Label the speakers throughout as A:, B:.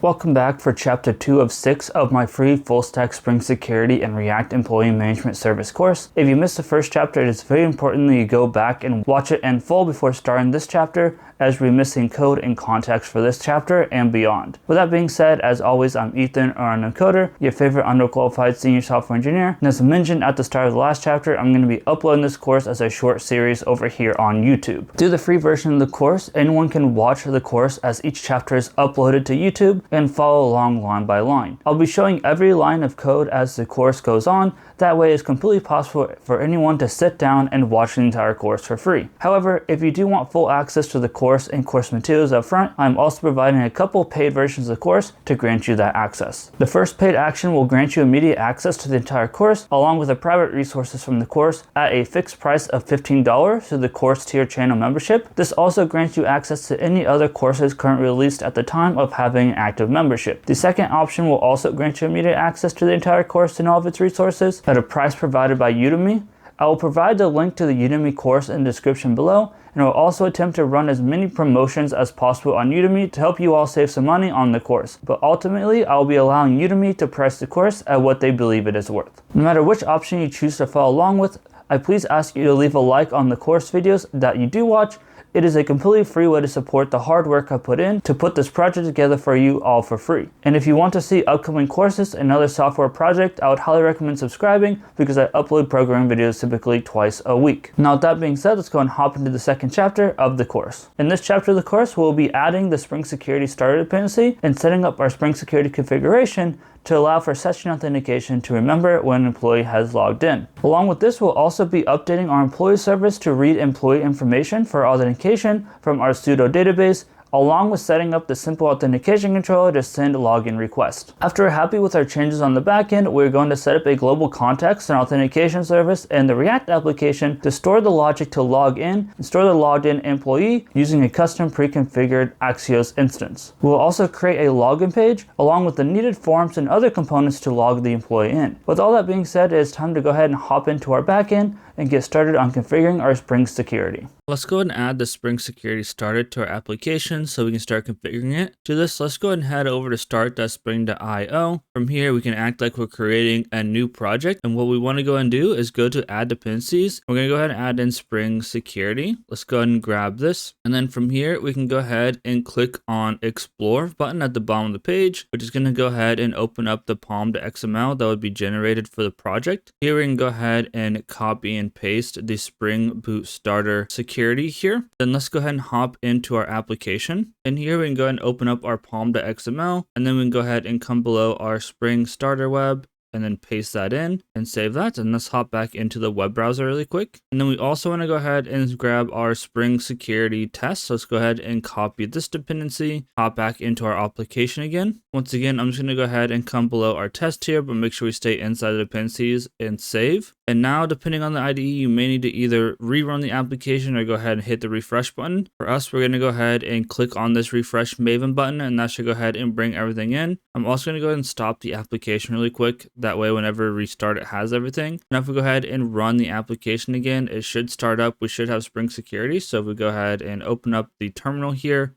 A: Welcome back for Chapter 2 of 6 of my free full-stack Spring Security and React Employee Management Service course. If you missed the first chapter, it is very important that you go back and watch it in full before starting this chapter, as we're missing code and context for this chapter and beyond. With that being said, as always, I'm Ethan, or unauthenticated, your favorite underqualified senior software engineer. And as I mentioned at the start of the last chapter, I'm going to be uploading this course as a short series over here on YouTube. Through the free version of the course, anyone can watch the course as each chapter is uploaded to YouTube and follow along line by line. I'll be showing every line of code as the course goes on. That way it's completely possible for anyone to sit down and watch the entire course for free. However, if you do want full access to the course and course materials up front, I'm also providing a couple paid versions of the course to grant you that access. The first paid action will grant you immediate access to the entire course, along with the private resources from the course at a fixed price of $15 through the course tier channel membership. This also grants you access to any other courses currently released at the time of having an active membership. The second option will also grant you immediate access to the entire course and all of its resources at a price provided by Udemy. I will provide the link to the Udemy course in the description below, and I will also attempt to run as many promotions as possible on Udemy to help you all save some money on the course. But ultimately, I will be allowing Udemy to price the course at what they believe it is worth. No matter which option you choose to follow along with, I please ask you to leave a like on the course videos that you do watch. It is a completely free way to support the hard work I put in to put this project together for you all for free. And if you want to see upcoming courses and other software projects, I would highly recommend subscribing because I upload programming videos typically twice a week. Now with that being said, let's go and hop into the second chapter of the course. In this chapter of the course, we'll be adding the Spring Security starter dependency and setting up our Spring Security configuration to allow for session authentication to remember when an employee has logged in. Along with this, we'll also be updating our employee service to read employee information for authentication from our pseudo database, along with setting up the simple authentication controller to send a login request. After we're happy with our changes on the backend, we're going to set up a global context and authentication service in the React application to store the logic to log in and store the logged in employee using a custom pre-configured Axios instance. We'll also create a login page along with the needed forms and other components to log the employee in. With all that being said, it's time to go ahead and hop into our backend and get started on configuring our Spring Security. Let's go ahead and add the Spring Security starter to our application so we can start configuring it. To this, let's go ahead and head over to start.spring.io. From here, we can act like we're creating a new project. And what we want to go and do is go to add dependencies. We're going to go ahead and add in Spring Security. Let's go ahead and grab this. And then from here, we can go ahead and click on Explore button at the bottom of the page, which is going to go ahead and open up the pom.xml that would be generated for the project. Here we can go ahead and copy and paste the Spring Boot Starter Security here. Then let's go ahead and hop into our application. And here we can go ahead and open up our pom.xml, and then we can go ahead and come below our Spring Starter Web and then paste that in and save that. And let's hop back into the web browser really quick. And then we also want to go ahead and grab our Spring Security test. So let's go ahead and copy this dependency, hop back into our application again. Once again, I'm just going to go ahead and come below our test here, but make sure we stay inside the dependencies and save. And now, depending on the IDE, you may need to either rerun the application or go ahead and hit the refresh button. For us, we're going to go ahead and click on this refresh Maven button, and that should go ahead and bring everything in. I'm also going to go ahead and stop the application really quick. That way, whenever we restart, it has everything. Now, if we go ahead and run the application again, it should start up. We should have Spring Security. So if we go ahead and open up the terminal here,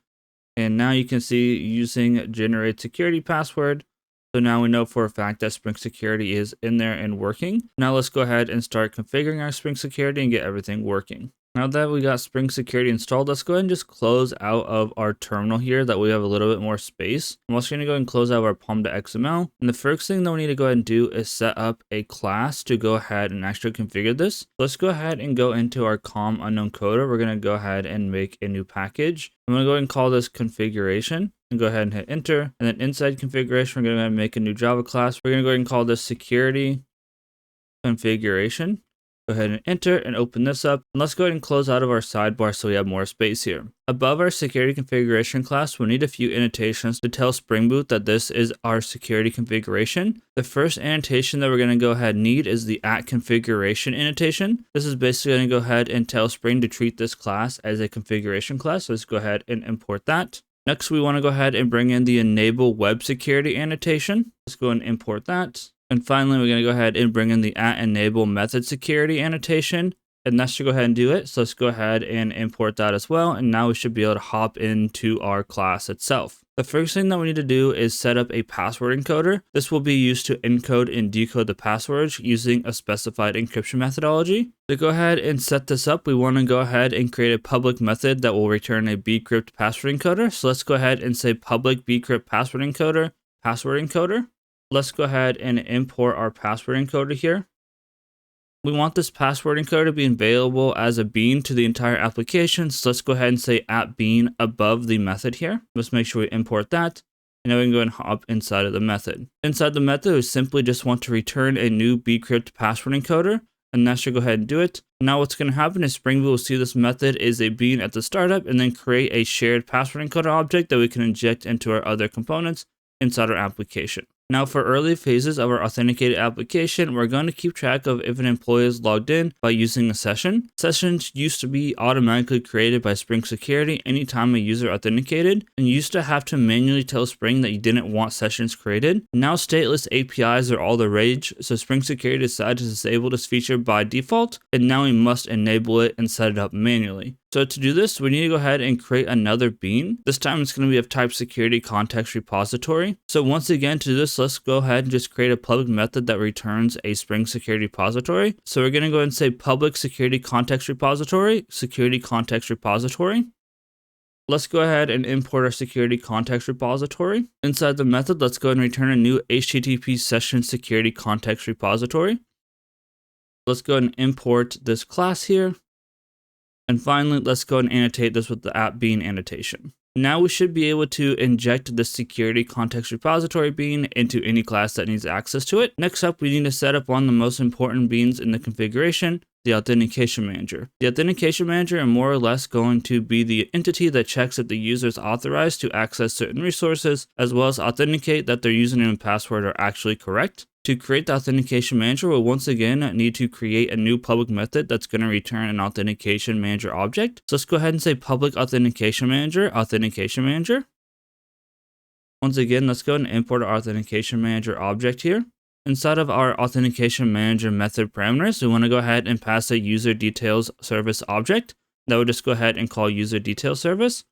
A: and now you can see using generate security password. So now we know for a fact that Spring Security is in there and working. Now let's go ahead and start configuring our Spring Security and get everything working. Now that we got Spring Security installed, let's go ahead and just close out of our terminal here that we have a little bit more space. I'm also going to go ahead and close out our pom.xml. And the first thing that we need to go ahead and do is set up a class to go ahead and actually configure this. So let's go ahead and go into our com unknown coder. We're going to go ahead and make a new package. I'm going to go ahead and call this configuration. And go ahead and hit enter. And then inside configuration, we're going to go ahead and make a new Java class. We're going to go ahead and call this security configuration. Go ahead and enter and open this up. And let's go ahead and close out of our sidebar so we have more space here. Above our security configuration class, we'll need a few annotations to tell Spring Boot that this is our security configuration. The first annotation that we're going to go ahead and need is the @configuration annotation. This is basically going to go ahead and tell Spring to treat this class as a configuration class. So let's go ahead and import that. Next, we want to go ahead and bring in the enable web security annotation. Let's go and import that. And finally, we're going to go ahead and bring in the @enable method security annotation. And that should go ahead and do it. So let's go ahead and import that as well. And now we should be able to hop into our class itself. The first thing that we need to do is set up a password encoder. This will be used to encode and decode the passwords using a specified encryption methodology. To go ahead and set this up, we want to go ahead and create a public method that will return a bcrypt password encoder. So let's go ahead and say public bcrypt password encoder, password encoder. Let's go ahead and import our password encoder here. We want this password encoder to be available as a bean to the entire application. So let's go ahead and say @bean above the method here. Let's make sure we import that. And now we can go and hop inside of the method. Inside the method, we simply just want to return a new bcrypt password encoder. And that should go ahead and do it. Now what's going to happen is Spring Boot will see this method is a bean at the startup and then create a shared password encoder object that we can inject into our other components inside our application. Now for early phases of our authenticated application, we're going to keep track of if an employee is logged in by using a session. Sessions used to be automatically created by Spring Security anytime a user authenticated, and you used to have to manually tell Spring that you didn't want sessions created. Now stateless APIs are all the rage, so Spring Security decided to disable this feature by default, and now we must enable it and set it up manually. So to do this, we need to go ahead and create another bean. This time it's going to be of type security context repository. So once again, to do this, let's go ahead and just create a public method that returns a Spring Security repository. So we're going to go ahead and say public security context repository, security context repository. Let's go ahead and import our security context repository. Inside the method, let's go ahead and return a new HTTP session security context repository. Let's go ahead and import this class here. And finally, let's go and annotate this with the @bean annotation. Now we should be able to inject the security context repository bean into any class that needs access to it. Next up, we need to set up one of the most important beans in the configuration, the authentication manager. The authentication manager is more or less going to be the entity that checks if the user is authorized to access certain resources, as well as authenticate that their username and password are actually correct. To create the authentication manager, we'll once again need to create a new public method that's going to return an authentication manager object. So let's go ahead and say public authentication manager, authentication manager. Once again, let's go and import our authentication manager object here. Inside of our authentication manager method parameters, we want to go ahead and pass a user details service object that would just go ahead and call user details service.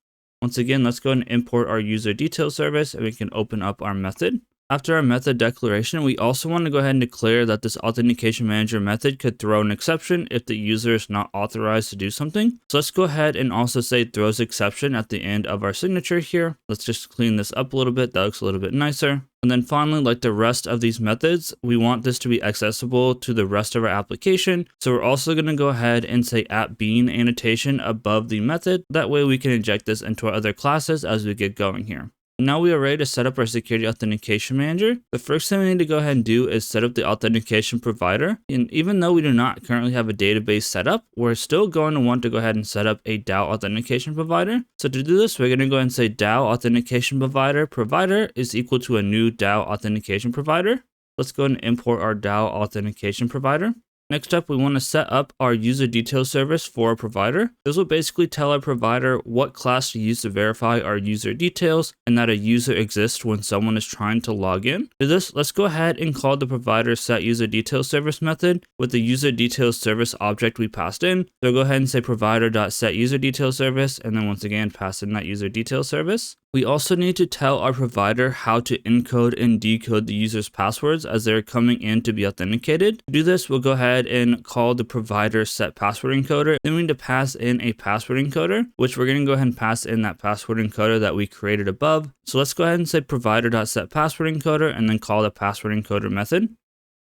A: Once again, let's go and import our user details service and we can open up our method. After our method declaration, we also want to go ahead and declare that this authentication manager method could throw an exception if the user is not authorized to do something. So let's go ahead and also say throws exception at the end of our signature here. Let's just clean this up a little bit. That looks a little bit nicer. And then finally, like the rest of these methods, we want this to be accessible to the rest of our application. So we're also going to go ahead and say @bean annotation above the method. That way we can inject this into our other classes as we get going here. Now we are ready to set up our security authentication manager. The first thing we need to go ahead and do is set up the authentication provider. And even though we do not currently have a database set up, we're still going to want to go ahead and set up a DAO authentication provider. So to do this, we're going to go ahead and say DAO authentication provider is equal to a new DAO authentication provider. Let's go ahead and import our DAO authentication provider. Next up, we want to set up our user details service for our provider. This will basically tell our provider what class to use to verify our user details and that a user exists when someone is trying to log in. To this, let's go ahead and call the provider set user details service method with the user details service object we passed in. So go ahead and say provider.set user details service, and then once again, pass in that user details service. We also need to tell our provider how to encode and decode the user's passwords as they're coming in to be authenticated. To do this, we'll go ahead and call the provider set password encoder. Then we need to pass in a password encoder, which we're going to go ahead and pass in that password encoder that we created above. So let's go ahead and say provider.set password encoder and then call the password encoder method.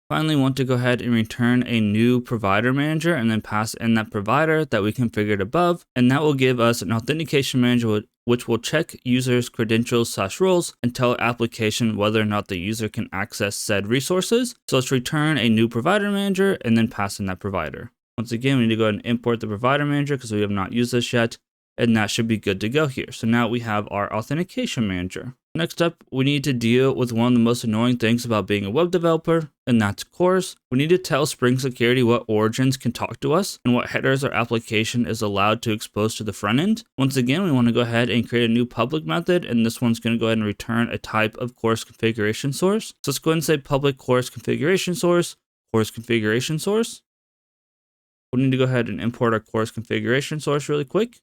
A: Finally, want to go ahead and return a new provider manager and then pass in that provider that we configured above. And that will give us an authentication manager which will check users' credentials/roles and tell application whether or not the user can access said resources. So let's return a new provider manager and then pass in that provider. Once again, we need to go ahead and import the provider manager because we have not used this yet. And that should be good to go here. So now we have our authentication manager. Next up, we need to deal with one of the most annoying things about being a web developer, and that's CORS. We need to tell Spring Security what origins can talk to us and what headers our application is allowed to expose to the front end. Once again, we want to go ahead and create a new public method, and this one's going to go ahead and return a type of CORS configuration source. So let's go ahead and say public CORS configuration source, CORS configuration source. We need to go ahead and import our CORS configuration source really quick.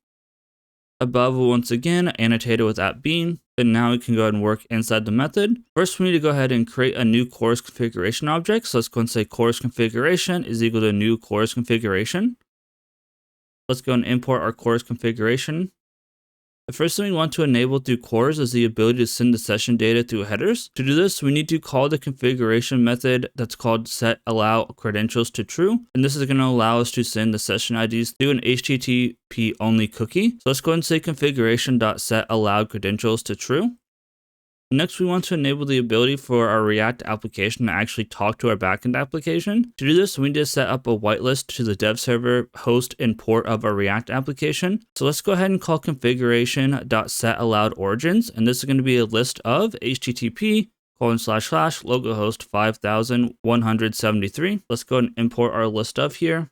A: Above, we'll once again annotate it with @bean. And now we can go ahead and work inside the method. First, we need to go ahead and create a new course configuration object. So let's go and say course configuration is equal to new course configuration. Let's go and import our course configuration. The first thing we want to enable through cores is the ability to send the session data through headers. To do this, we need to call the configuration method that's called setAllowCredentials to true. And this is going to allow us to send the session IDs through an HTTP only cookie. So let's go ahead and say configuration.setAllowCredentials to true. Next, we want to enable the ability for our React application to actually talk to our backend application. To do this, we need to set up a whitelist to the dev server host and port of our React application. So let's go ahead and call configuration.setAllowedOrigins. And this is going to be a list of HTTP localhost 5173. Let's go and import our list of here.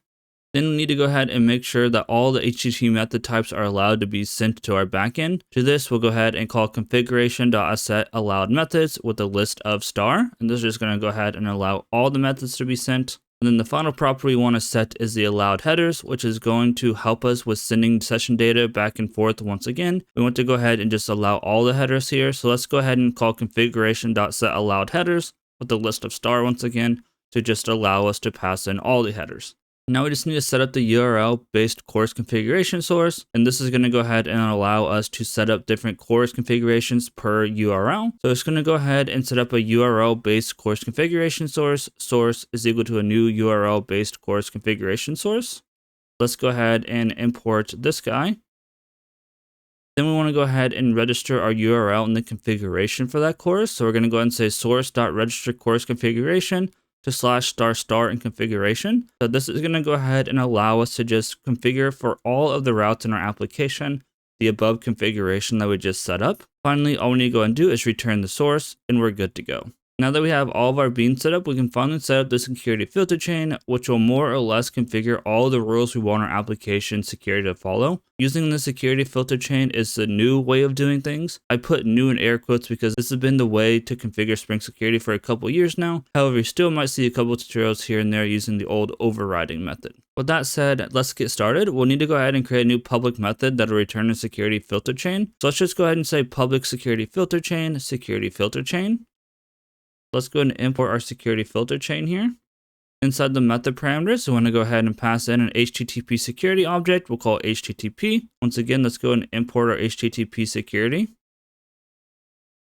A: Then we need to go ahead and make sure that all the HTTP method types are allowed to be sent to our backend. To this, we'll go ahead and call configuration.setAllowedMethods with a list of star. And this is just going to go ahead and allow all the methods to be sent. And then the final property we want to set is the allowed headers, which is going to help us with sending session data back and forth once again. We want to go ahead and just allow all the headers here. So let's go ahead and call configuration.setAllowedHeaders with a list of star once again to just allow us to pass in all the headers. Now we just need to set up the URL-based course configuration source, and this is going to go ahead and allow us to set up different course configurations per URL. So it's going to go ahead and set up a URL-based course configuration source. Source is equal to a new URL-based course configuration source. Let's go ahead and import this guy. Then we want to go ahead and register our URL in the configuration for that course. So we're going to go ahead and say source.register course configuration to /** in configuration. So this is going to go ahead and allow us to just configure for all of the routes in our application the above configuration that we just set up. Finally, all we need to go and do is return the source and we're good to go. Now that we have all of our beans set up, we can finally set up the security filter chain, which will more or less configure all the rules we want our application security to follow. Using the security filter chain is the new way of doing things. I put new in air quotes because this has been the way to configure Spring Security for a couple years now. However, you still might see a couple tutorials here and there using the old overriding method. With that said, let's get started. We'll need to go ahead and create a new public method that will return a security filter chain. So let's just go ahead and say public security filter chain, security filter chain. Let's go ahead and import our security filter chain here. Inside the method parameters, we want to go ahead and pass in an HTTP security object. We'll call it HTTP. Once again, let's go and import our HTTP security.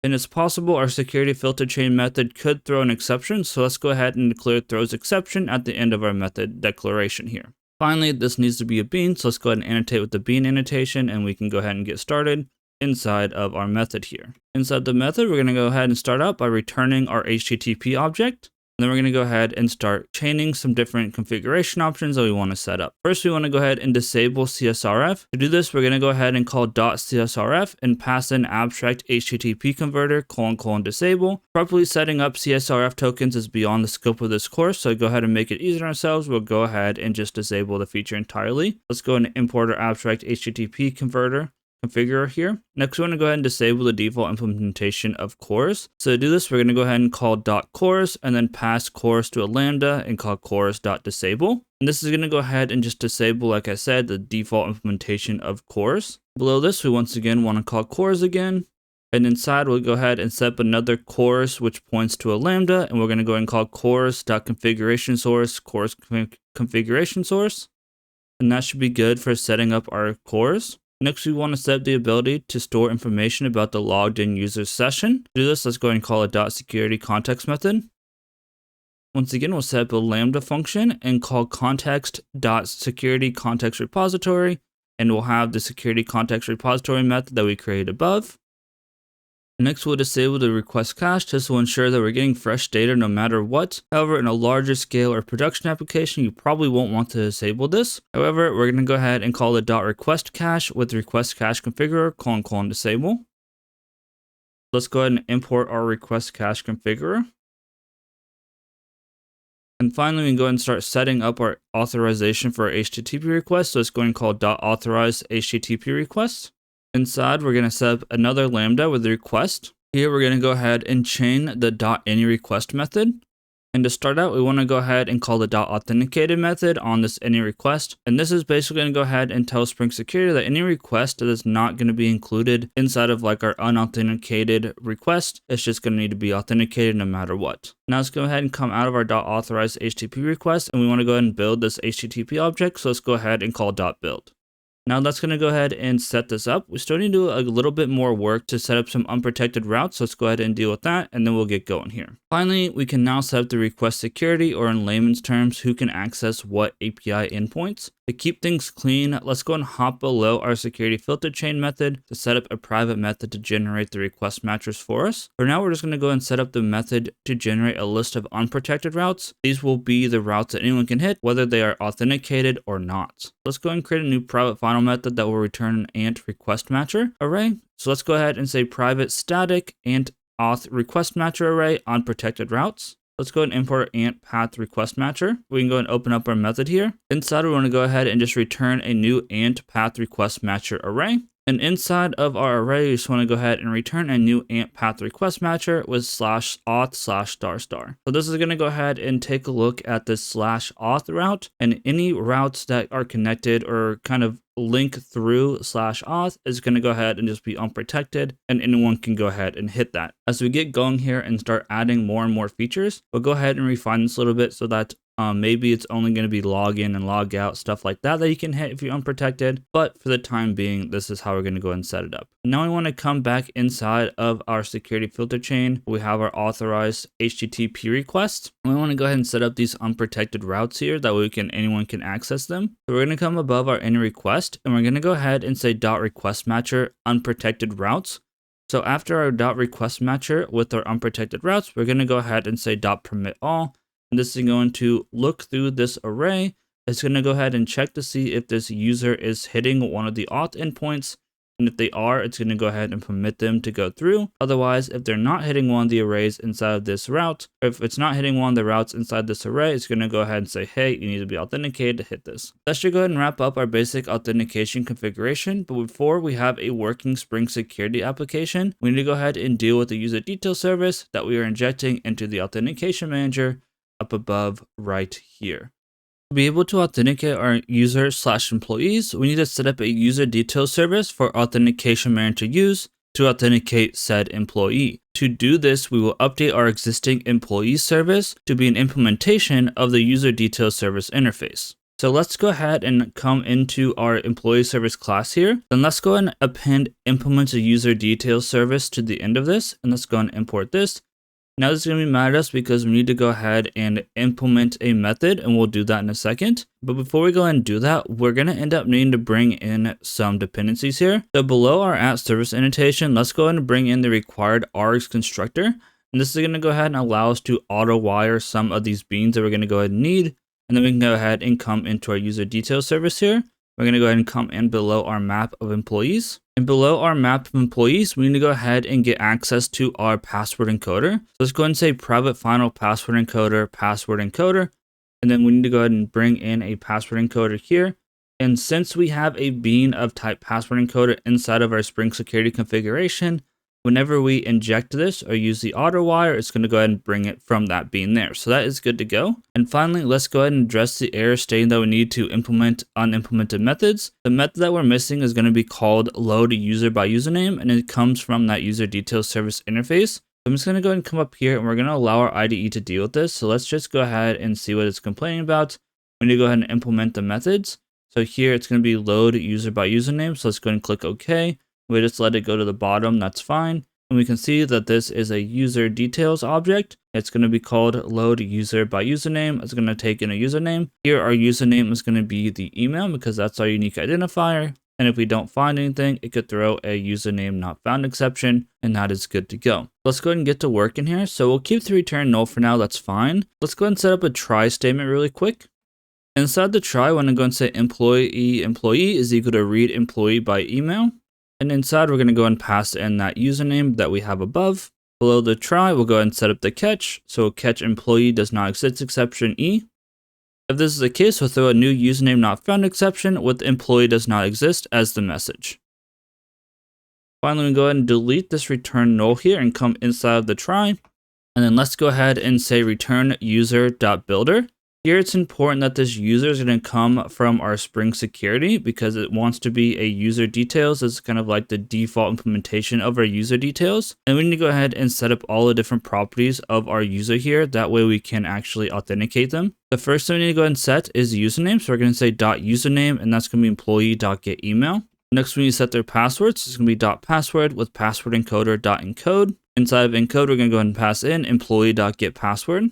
A: And it's possible our security filter chain method could throw an exception. So let's go ahead and declare throws exception at the end of our method declaration here. Finally, this needs to be a bean. So let's go ahead and annotate with the bean annotation and we can go ahead and get started inside of our method here. Inside the method, we're going to go ahead and start out by returning our HTTP object. And then we're going to go ahead and start chaining some different configuration options that we want to set up. First, we want to go ahead and disable CSRF. To do this, we're going to go ahead and call .csrf and pass in abstract HTTP converter : disable. Properly setting up CSRF tokens is beyond the scope of this course, so go ahead and make it easier on ourselves. We'll go ahead and just disable the feature entirely. Let's go ahead and import our abstract HTTP converter configurer here. Next, we want to go ahead and disable the default implementation of cores. So to do this, we're going to go ahead and call .cores and then pass cores to a lambda and call cores.disable. And this is going to go ahead and just disable, like I said, the default implementation of cores. Below this, we once again want to call cores again. And inside, we'll go ahead and set up another cores, which points to a lambda. And we're going to go ahead and call cores.configuration source, cores configuration source. And that should be good for setting up our cores. Next, we want to set up the ability to store information about the logged in user session. To do this, let's go ahead and call a .securityContext method. Once again, we'll set up a lambda function and call context.securityContextRepository, and we'll have the security context repository method that we created above. Next, we'll disable the request cache. This will ensure that we're getting fresh data no matter what. However, in a larger scale or production application, you probably won't want to disable this. However, we're going to go ahead and call the .request cache with request cache configurer : disable. Let's go ahead and import our request cache configurer. And finally, we can go ahead and start setting up our authorization for our HTTP request. So let's go ahead and call .authorize HTTP request. Inside, we're going to set up another lambda with the request. Here, we're going to go ahead and chain the .anyRequest method. And to start out, we want to go ahead and call the .authenticated method on this any request. And this is basically going to go ahead and tell Spring Security that any request that is not going to be included inside of like our unauthenticated request, it's just going to need to be authenticated no matter what. Now let's go ahead and come out of our .authorized HTTP request, and we want to go ahead and build this HTTP object. So let's go ahead and call .build. Now that's going to go ahead and set this up. We still need to do a little bit more work to set up some unprotected routes. So let's go ahead and deal with that, and then we'll get going here. Finally, we can now set up the request security, or in layman's terms, who can access what API endpoints. To keep things clean, let's go and hop below our security filter chain method to set up a private method to generate the request matchers for us. For now, we're just going to go and set up the method to generate a list of unprotected routes. These will be the routes that anyone can hit, whether they are authenticated or not. Let's go and create a new private final method that will return an ant request matcher array. So let's go ahead and say private static ant auth request matcher array on protected routes. Let's go and import our ant path request matcher. We can go and open up our method here. Inside, we want to go ahead and just return a new ant path request matcher array. And inside of our array, we just want to go ahead and return a new ant path request matcher with /auth/*. So this is going to go ahead and take a look at this /auth route, and any routes that are connected or kind of link through /auth is going to go ahead and just be unprotected, and anyone can go ahead and hit that. As we get going here and start adding more and more features, we'll go ahead and refine this a little bit so that maybe it's only going to be log in and log out, stuff like that you can hit if you're unprotected. But for the time being, this is how we're going to go and set it up. Now we want to come back inside of our security filter chain. We have our authorized HTTP request. We want to go ahead and set up these unprotected routes here. That way anyone can access them. So we're going to come above our any request, and we're going to go ahead and say .request matcher unprotected routes. So after our .request matcher with our unprotected routes, we're going to go ahead and say .permit all. And this is going to look through this array. It's going to go ahead and check to see if this user is hitting one of the auth endpoints. And if they are, it's going to go ahead and permit them to go through. Otherwise, if they're not hitting one of the arrays inside of this route, or if it's not hitting one of the routes inside this array, it's going to go ahead and say, hey, you need to be authenticated to hit this. That should go ahead and wrap up our basic authentication configuration. But before we have a working Spring Security application, we need to go ahead and deal with the user detail service that we are injecting into the authentication manager up above right here. To be able to authenticate our users/employees, we need to set up a user detail service for authentication manager to use to authenticate said employee. To do this, we will update our existing employee service to be an implementation of the user detail service interface. So let's go ahead and come into our employee service class here. Then let's go and append implement a user detail service to the end of this. And let's go and import this. Now this is going to be mad at us because we need to go ahead and implement a method, and we'll do that in a second. But before we go and do that, we're going to end up needing to bring in some dependencies here. So below our @service annotation, let's go ahead and bring in the required args constructor. And this is going to go ahead and allow us to auto wire some of these beans that we're going to go ahead and need. And then we can go ahead and come into our user detail service here. We're going to go ahead and come in below our map of employees. And below our map of employees, we need to go ahead and get access to our password encoder. So let's go ahead and say private final password encoder. And then we need to go ahead and bring in a password encoder here. And since we have a bean of type password encoder inside of our Spring Security configuration, whenever we inject this or use the auto wire, it's going to go ahead and bring it from that bean there. So that is good to go. And finally, let's go ahead and address the error stating that we need to implement unimplemented methods. The method that we're missing is going to be called load user by username, and it comes from that user detail service interface. So I'm just going to go ahead and come up here, and we're going to allow our IDE to deal with this. So let's just go ahead and see what it's complaining about. We need to go ahead and implement the methods. So here it's going to be load user by username. So let's go ahead and click OK. We just let it go to the bottom, that's fine. And we can see that this is a user details object. It's going to be called load user by username. It's going to take in a username. Here our username is going to be the email because that's our unique identifier. And if we don't find anything, it could throw a username not found exception, and that is good to go. Let's go ahead and get to work in here. So we'll keep the return null for now, that's fine. Let's go ahead and set up a try statement really quick. Inside the try, I want to go and say employee is equal to read employee by email. And inside, we're going to go and pass in that username that we have above. Below the try, we'll go ahead and set up the catch. So catch employee does not exist exception E. If this is the case, we'll throw a new username not found exception with employee does not exist as the message. Finally, we go ahead and delete this return null here and come inside of the try. And then let's go ahead and say return user.builder. Here it's important that this user is going to come from our Spring Security because it wants to be a user details. It's kind of like the default implementation of our user details. And we need to go ahead and set up all the different properties of our user here. That way we can actually authenticate them. The first thing we need to go ahead and set is the username. So we're going to say .username, and that's going to be employee.getEmail. Next, we need to set their passwords. It's going to be .password with password encoder.encode. Inside of encode, we're going to go ahead and pass in employee.getPassword.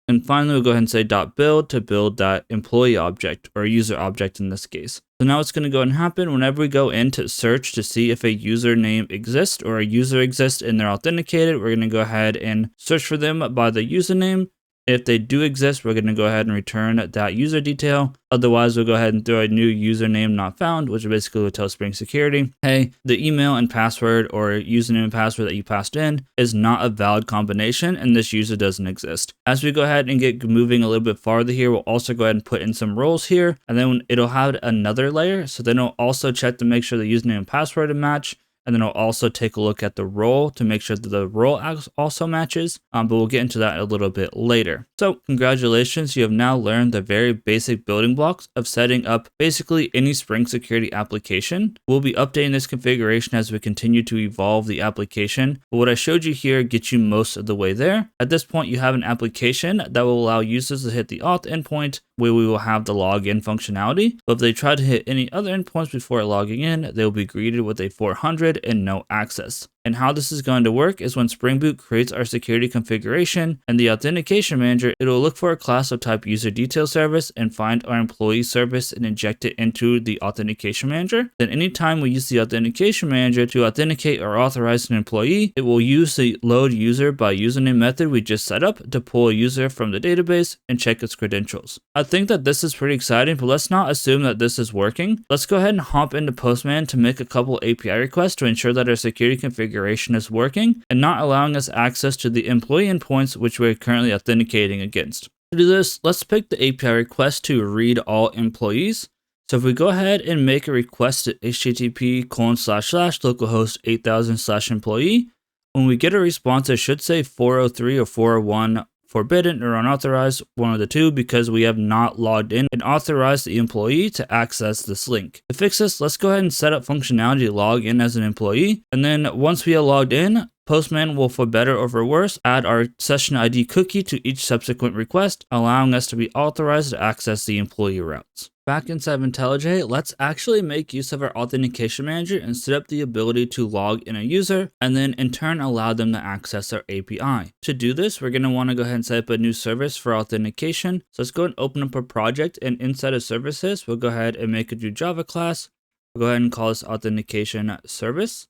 A: And finally, we'll go ahead and say .build to build that employee object or user object in this case. So now what's going to go ahead and happen whenever we go into search to see if a username exists or a user exists and they're authenticated, we're going to go ahead and search for them by the username. If they do exist, we're going to go ahead and return that user detail. Otherwise, we'll go ahead and throw a new username not found, which basically will tell Spring Security, hey, the email and password or username and password that you passed in is not a valid combination and this user doesn't exist. As we go ahead and get moving a little bit farther here, we'll also go ahead and put in some roles here, and then it'll have another layer. So then it'll also check to make sure the username and password match. And then I'll also take a look at the role to make sure that the role also matches, but we'll get into that a little bit later. So congratulations, you have now learned the very basic building blocks of setting up basically any Spring Security application. We'll be updating this configuration as we continue to evolve the application, but what I showed you here gets you most of the way there. At this point, you have an application that will allow users to hit the auth endpoint where we will have the login functionality, but if they try to hit any other endpoints before logging in, they will be greeted with a 400 and no access. And how this is going to work is when Spring Boot creates our security configuration and the authentication manager, it will look for a class of type user detail service and find our employee service and inject it into the authentication manager. Then anytime we use the authentication manager to authenticate or authorize an employee, it will use the load user by username method we just set up to pull a user from the database and check its credentials. I think that this is pretty exciting, but let's not assume that this is working. Let's go ahead and hop into Postman to make a couple API requests to ensure that our security configuration is working and not allowing us access to the employee endpoints which we're currently authenticating against. To do this, let's pick the API request to read all employees. So if we go ahead and make a request to http://localhost 8000/employee, when we get a response, it should say 403 or 401 forbidden or unauthorized, one of the two, because we have not logged in and authorized the employee to access this link. To fix this, let's go ahead and set up functionality to log in as an employee. And then once we are logged in, Postman will, for better or for worse, add our session ID cookie to each subsequent request, allowing us to be authorized to access the employee routes. Back inside of IntelliJ, let's actually make use of our authentication manager and set up the ability to log in a user and then in turn allow them to access our API. To do this, we're going to want to go ahead and set up a new service for authentication. So let's go and open up a project, and inside of services, we'll go ahead and make a new Java class. We'll go ahead and call this authentication service.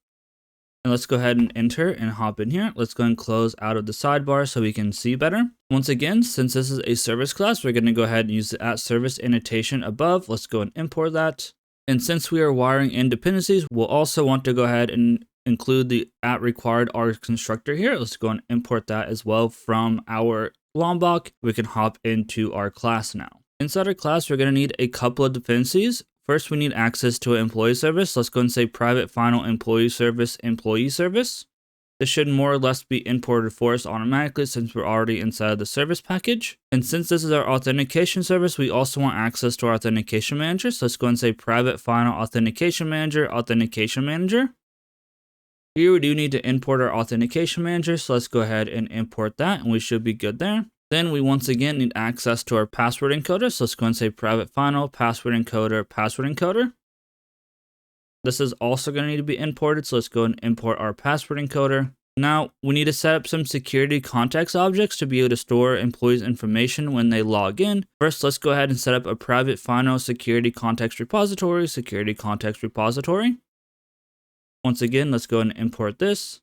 A: And let's go ahead and enter and hop in here. Let's go and close out of the sidebar so we can see better. Once again, since this is a service class, we're going to go ahead and use the @service annotation above. Let's go and import that. And since we are wiring in dependencies, we'll also want to go ahead and include the @required_r constructor here. Let's go and import that as well from our Lombok. We can hop into our class now. Inside our class, we're going to need a couple of dependencies. First, we need access to an employee service. Let's go and say private final employee service. This should more or less be imported for us automatically since we're already inside of the service package. And since this is our authentication service, we also want access to our authentication manager. So let's go and say private final authentication manager. Here we do need to import our authentication manager. So let's go ahead and import that and we should be good there. Then we once again need access to our password encoder. So let's go and say private final password encoder. This is also going to need to be imported. So let's go and import our password encoder. Now we need to set up some security context objects to be able to store employees' information when they log in. First, let's go ahead and set up a private final security context repository. Once again, let's go and import this.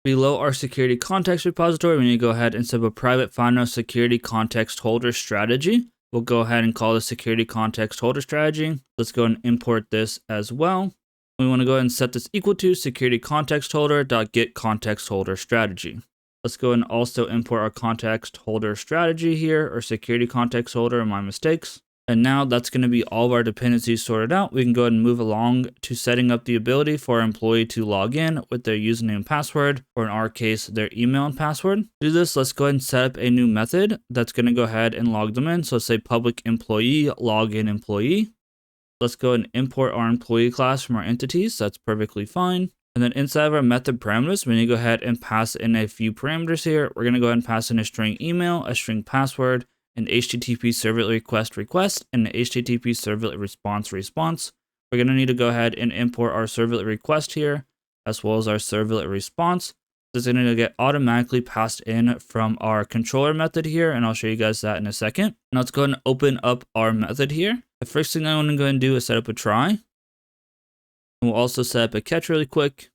A: Below our security context repository, we need to go ahead and set up a private final security context holder strategy. We'll go ahead and call this security context holder strategy. Let's go and import this as well. We want to go ahead and set this equal to security context holder.get context holder strategy. Let's go and also import our context holder strategy here, or security context holder, my mistakes. And now that's going to be all of our dependencies sorted out. We can go ahead and move along to setting up the ability for our employee to log in with their username and password, or in our case, their email and password. To do this, let's go ahead and set up a new method that's going to go ahead and log them in. So let's say public employee login employee. Let's go ahead and import our employee class from our entities. That's perfectly fine. And then inside of our method parameters, we need to go ahead and pass in a few parameters here. We're going to go ahead and pass in a string email, a string password, an HTTP servlet request, and an HTTP servlet response. We're going to need to go ahead and import our servlet request here, as well as our servlet response. This is going to get automatically passed in from our controller method here, and I'll show you guys that in a second. Now let's go ahead and open up our method here. The first thing I want to go ahead and do is set up a try. And we'll also set up a catch really quick.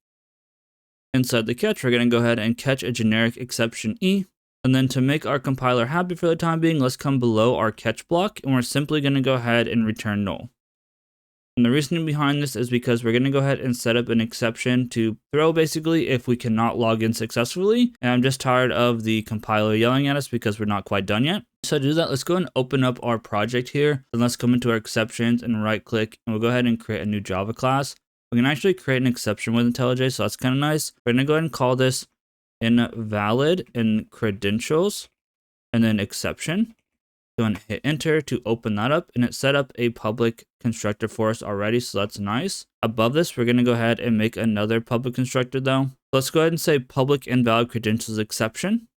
A: Inside the catch, we're going to go ahead and catch a generic exception E. And then to make our compiler happy for the time being, let's come below our catch block, and we're simply going to go ahead and return null. And the reasoning behind this is because we're going to go ahead and set up an exception to throw basically if we cannot log in successfully. And I'm just tired of the compiler yelling at us because we're not quite done yet. So to do that, let's go and open up our project here. And let's come into our exceptions and right click, and we'll go ahead and create a new Java class. We can actually create an exception with IntelliJ, so that's kind of nice. We're going to go ahead and call this invalid in credentials and then exception. Go and hit enter to open that up, and it set up a public constructor for us already, so that's nice. Above this, we're going to go ahead and make another public constructor though. Let's go ahead and say public invalid credentials exception.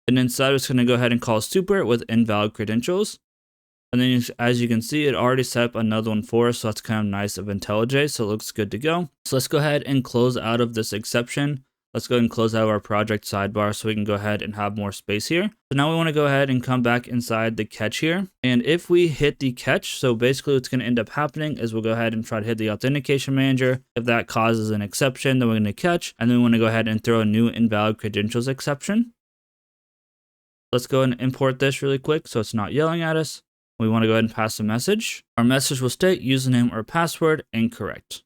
A: And inside, it's going to go ahead and call super with invalid credentials. And then as you can see, it already set up another one for us, so that's kind of nice of IntelliJ, so it looks good to go. So let's go ahead and close out of this exception. Let's go ahead and close out our project sidebar so we can go ahead and have more space here. So now we want to go ahead and come back inside the catch here. And if we hit the catch, so basically what's going to end up happening is we'll go ahead and try to hit the authentication manager. If that causes an exception, then we're going to catch. And then we want to go ahead and throw a new invalid credentials exception. Let's go ahead and import this really quick so it's not yelling at us. We want to go ahead and pass a message. Our message will state username or password incorrect.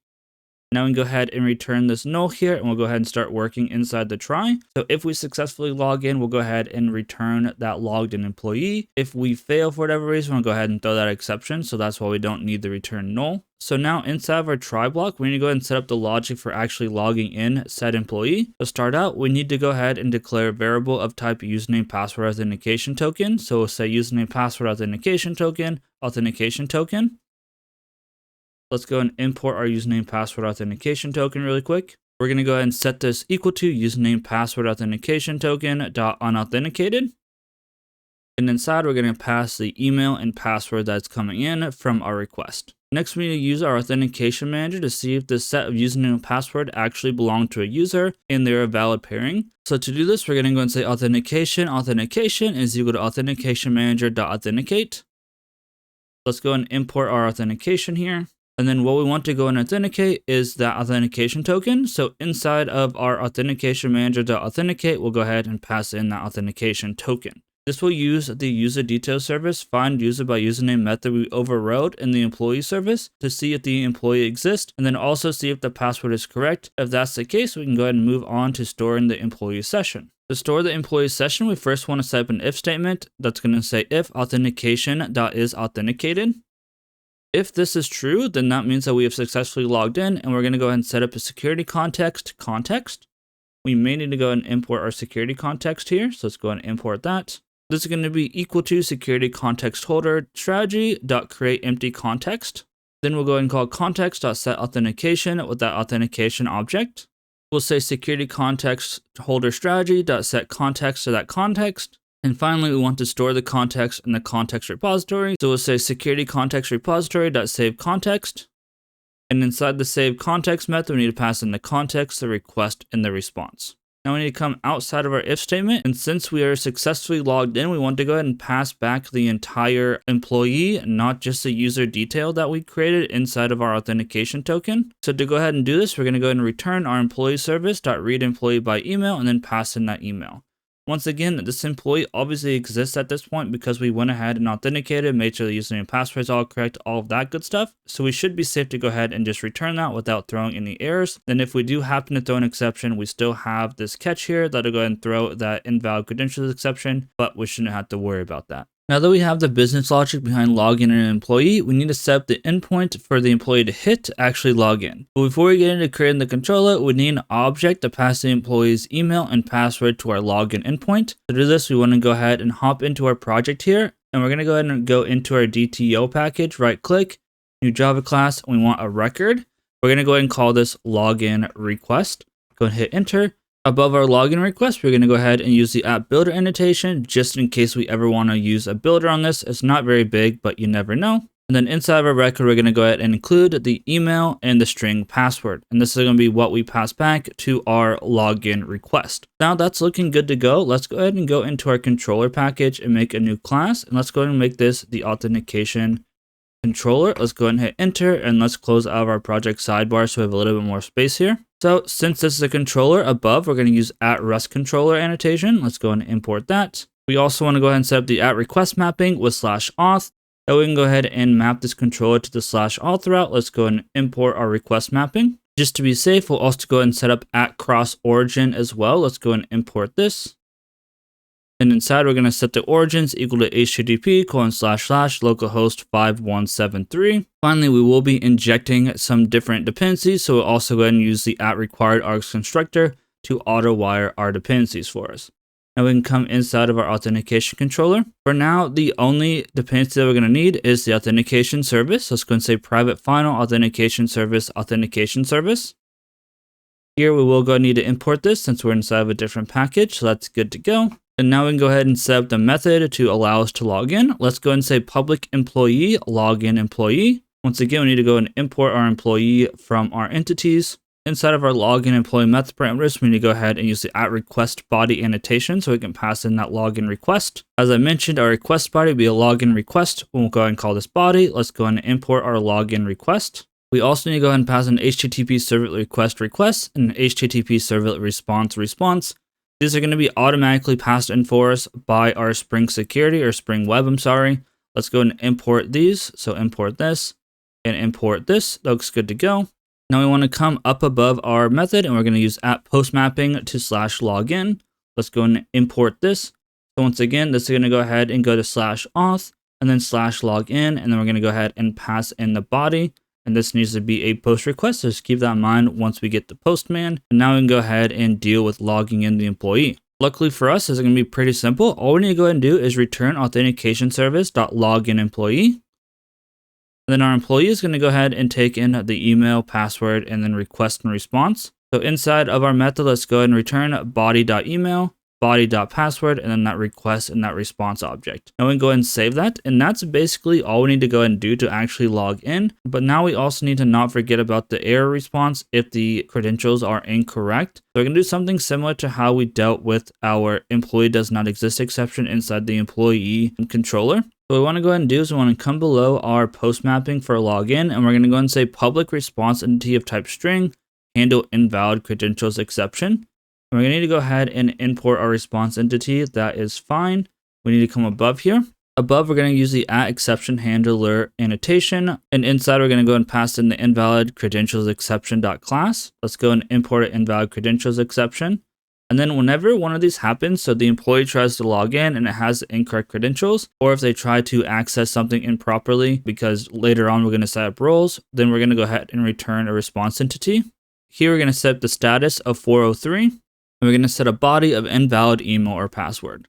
A: Now we can go ahead and return this null here, and we'll go ahead and start working inside the try. So if we successfully log in, we'll go ahead and return that logged in employee. If we fail for whatever reason, we'll go ahead and throw that exception. So that's why we don't need the return null. So now inside of our try block, we need to go ahead and set up the logic for actually logging in said employee. To start out, we need to go ahead and declare a variable of type username password authentication token. So we'll say username password authentication token. Let's go and import our username password authentication token really quick. We're going to go ahead and set this equal to username password authentication token dot unauthenticated. And inside, we're going to pass the email and password that's coming in from our request. Next, we need to use our authentication manager to see if this set of username and password actually belong to a user and they're a valid pairing. So to do this, we're going to go and say authentication is equal to authentication manager dot authenticate. Let's go and import our authentication here. And then what we want to go and authenticate is that authentication token. So inside of our authentication manager.authenticate, we'll go ahead and pass in that authentication token. This will use the user details service find user by username method we overrode in the employee service to see if the employee exists, and then also see if the password is correct. If that's the case, we can go ahead and move on to storing the employee session. To store the employee session, we first want to set up an if statement that's going to say if authentication.isAuthenticated. If this is true, then that means that we have successfully logged in, and we're going to go ahead and set up a security context. We may need to go and import our security context here. So let's go and import that. This is going to be equal to security context holder strategy.create empty context. Then we'll go ahead and call context.set authentication with that authentication object. We'll say security context holder strategy.set context to that context. And finally, we want to store the context in the context repository. So we'll say security context repository.save context. And inside the save context method, we need to pass in the context, the request, and the response. Now we need to come outside of our if statement. And since we are successfully logged in, we want to go ahead and pass back the entire employee, not just the user detail that we created inside of our authentication token. So to go ahead and do this, we're going to go ahead and return our employee service.read employee by email and then pass in that email. Once again, this employee obviously exists at this point because we went ahead and authenticated, made sure the username and password is all correct, all of that good stuff. So we should be safe to go ahead and just return that without throwing any errors. Then if we do happen to throw an exception, we still have this catch here that'll go ahead and throw that invalid credentials exception, but we shouldn't have to worry about that. Now that we have the business logic behind logging an employee, we need to set up the endpoint for the employee to hit to actually log in. But before we get into creating the controller, we need an object to pass the employee's email and password to our login endpoint. To do this, we want to go ahead and hop into our project here, and we're going to go ahead and go into our DTO package, right click, new Java class, and we want a record. We're going to go ahead and call this login request. Go and hit enter. Above our login request, we're going to go ahead and use the app builder annotation just in case we ever want to use a builder on this. It's not very big, but you never know. And then inside of our record, we're going to go ahead and include the email and the string password. And this is going to be what we pass back to our login request. Now that's looking good to go. Let's go ahead and go into our controller package and make a new class. And let's go ahead and make this the authentication controller. Let's go ahead and hit enter, and let's close out of our project sidebar so we have a little bit more space here. So since this is a controller above, we're going to use @rest controller annotation. Let's go and import that. We also want to go ahead and set up the @request mapping with /auth. Now we can go ahead and map this controller to the /auth route. Let's go and import our request mapping. Just to be safe, we'll also go ahead and set up @cross-origin as well. Let's go and import this. And inside, we're going to set the origins equal to http://localhost 5173. Finally, we will be injecting some different dependencies. So we'll also go ahead and use the @required_args constructor to auto-wire our dependencies for us. Now we can come inside of our authentication controller. For now, the only dependency that we're going to need is the authentication service. Let's go and say private final authentication service authentication service. Here, we will go need to import this since we're inside of a different package. So that's good to go. And now we can go ahead and set up the method to allow us to log in. Let's go ahead and say public employee login employee. Once again, we need to go and import our employee from our entities. Inside of our login employee method parameters, we need to go ahead and use the @request body annotation so we can pass in that login request. As I mentioned, our request body will be a login request. We'll go ahead and call this body. Let's go ahead and import our login request. We also need to go ahead and pass an HTTP servlet request and an HTTP servlet response. These are going to be automatically passed in for us by our Spring Security or Spring Web, Let's go and import these. So import this and import this. That looks good to go. Now we want to come up above our method and we're going to use @postmapping to /login. Let's go and import this. So once again, this is going to go ahead and go to /auth and then /login. And then we're going to go ahead and pass in the body. And this needs to be a post request, so just keep that in mind once we get the postman. And now we can go ahead and deal with logging in the employee. Luckily for us, this is going to be pretty simple. All we need to go ahead and do is return authentication service.login employee. And then our employee is going to go ahead and take in the email, password, and then request and response. So inside of our method, let's go ahead and return body.email, body.password, and then that request and that response object. Now we can go ahead and save that. And that's basically all we need to go ahead and do to actually log in. But now we also need to not forget about the error response if the credentials are incorrect. So we're going to do something similar to how we dealt with our employee does not exist exception inside the employee controller. What we want to go ahead and do is we want to come below our post mapping for login, and we're going to go ahead and say public response entity of type string, handle invalid credentials exception. And we're going to need to go ahead and import our response entity. That is fine. We need to come above here. Above, we're going to use the @exception handler annotation. And inside, we're going to go and pass in the invalid credentials exception.class. Let's go and import an invalid credentials exception. And then whenever one of these happens, so the employee tries to log in and it has incorrect credentials, or if they try to access something improperly, because later on we're going to set up roles, then we're going to go ahead and return a response entity. Here, we're going to set up the status of 403, and we're going to set a body of invalid email or password.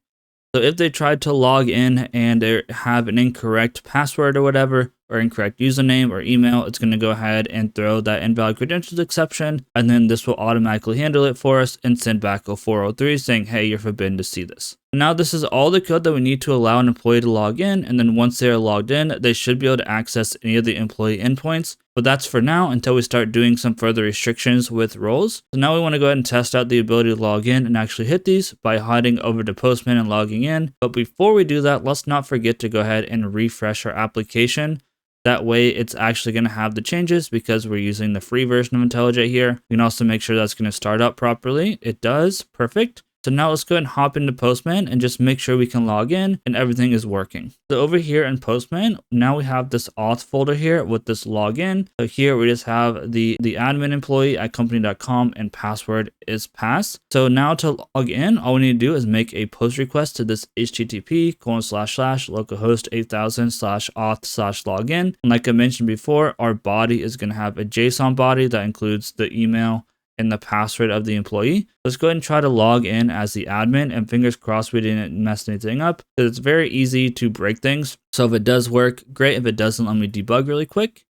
A: So if they tried to log in and they have an incorrect password or whatever, or incorrect username or email, it's going to go ahead and throw that invalid credentials exception, and then this will automatically handle it for us and send back a 403 saying, hey, you're forbidden to see this. Now this is all the code that we need to allow an employee to log in, and then once they are logged in, they should be able to access any of the employee endpoints. But that's for now until we start doing some further restrictions with roles. So now we want to go ahead and test out the ability to log in and actually hit these by hiding over to Postman and logging in. But before we do that, let's not forget to go ahead and refresh our application. That way it's actually going to have the changes because we're using the free version of IntelliJ here. We can also make sure that's going to start up properly. It does. Perfect. So now let's go ahead and hop into Postman and just make sure we can log in and everything is working. So over here in Postman, now we have this auth folder here with this login. So here we just have the admin employee at company.com and password is pass. So now to log in, all we need to do is make a post request to this http:// localhost8000/auth/login. And like I mentioned before, our body is going to have a JSON body that includes the email and the password of the employee. Let's go ahead and try to log in as the admin, and fingers crossed we didn't mess anything up, because it's very easy to break things. So if it does work, great. If it doesn't, let me debug really quick.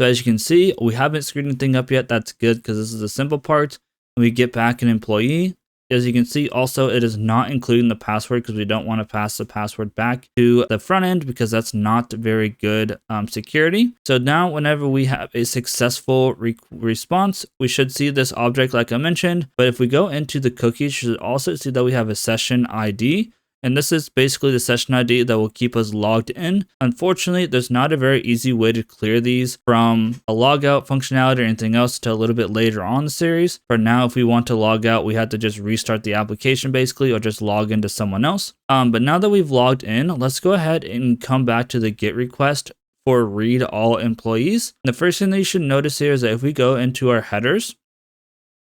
A: So as you can see, we haven't screwed anything up yet. That's good, because this is the simple part. When we get back an employee, as you can see, also it is not including the password, because we don't want to pass the password back to the front end, because that's not very good security. So now whenever we have a successful response, we should see this object like I mentioned. But if we go into the cookies, you should also see that we have a session ID. And this is basically the session ID that will keep us logged in. Unfortunately, there's not a very easy way to clear these from a logout functionality or anything else until a little bit later on in the series. For now, if we want to log out, we have to just restart the application basically, or just log into someone else. But now that we've logged in, let's go ahead and come back to the GET request for read all employees. The first thing that you should notice here is that if we go into our headers,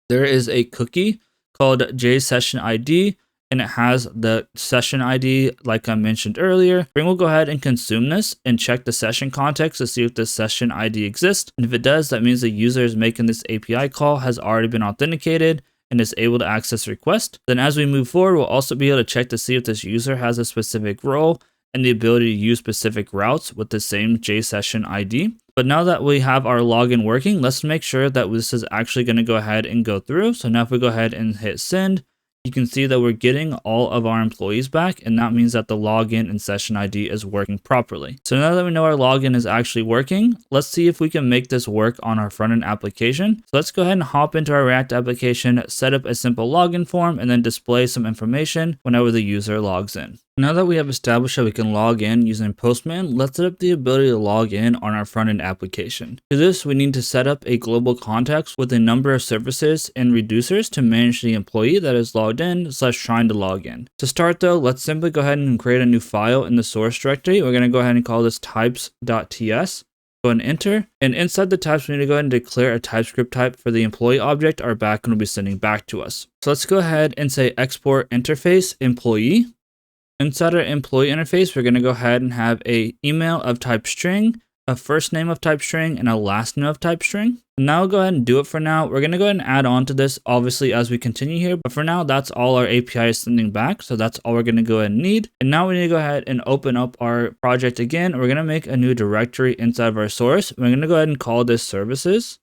A: there is a cookie called JSessionID. And it has the session ID like I mentioned earlier. Spring will go ahead and consume this and check the session context to see if this session ID exists. And if it does, that means the user is making this API call has already been authenticated and is able to access the request. Then as we move forward, we'll also be able to check to see if this user has a specific role and the ability to use specific routes with the same JSession ID. But now that we have our login working, let's make sure that this is actually going to go ahead and go through. So now if we go ahead and hit send, you can see that we're getting all of our employees back, and that means that the login and session ID is working properly. So now that we know our login is actually working, let's see if we can make this work on our front-end application. So let's go ahead and hop into our React application, set up a simple login form, and then display some information whenever the user logs in. Now that we have established that we can log in using Postman, let's set up the ability to log in on our front-end application. To this, we need to set up a global context with a number of services and reducers to manage the employee that is logged in / trying to log in. To start though, let's simply go ahead and create a new file in the source directory. We're going to go ahead and call this types.ts. Go ahead and enter. And inside the types, we need to go ahead and declare a TypeScript type for the employee object our backend will be sending back to us. So let's go ahead and say export interface employee. Inside our employee interface, we're going to go ahead and have a email of type string, a first name of type string, and a last name of type string. Now we'll go ahead and do it for now. We're going to go ahead and add on to this, obviously, as we continue here. But for now, that's all our API is sending back. So that's all we're going to go ahead and need. And now we need to go ahead and open up our project again. We're going to make a new directory inside of our source. We're going to go ahead and call this services.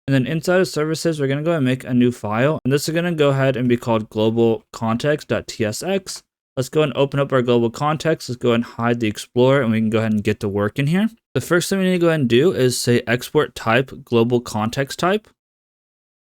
A: And then inside of services, we're going to go ahead and make a new file. And this is going to go ahead and be called global context.tsx. Let's go and open up our global context. Let's go and hide the Explorer, and we can go ahead and get to work in here. The first thing we need to go ahead and do is say export type global context type.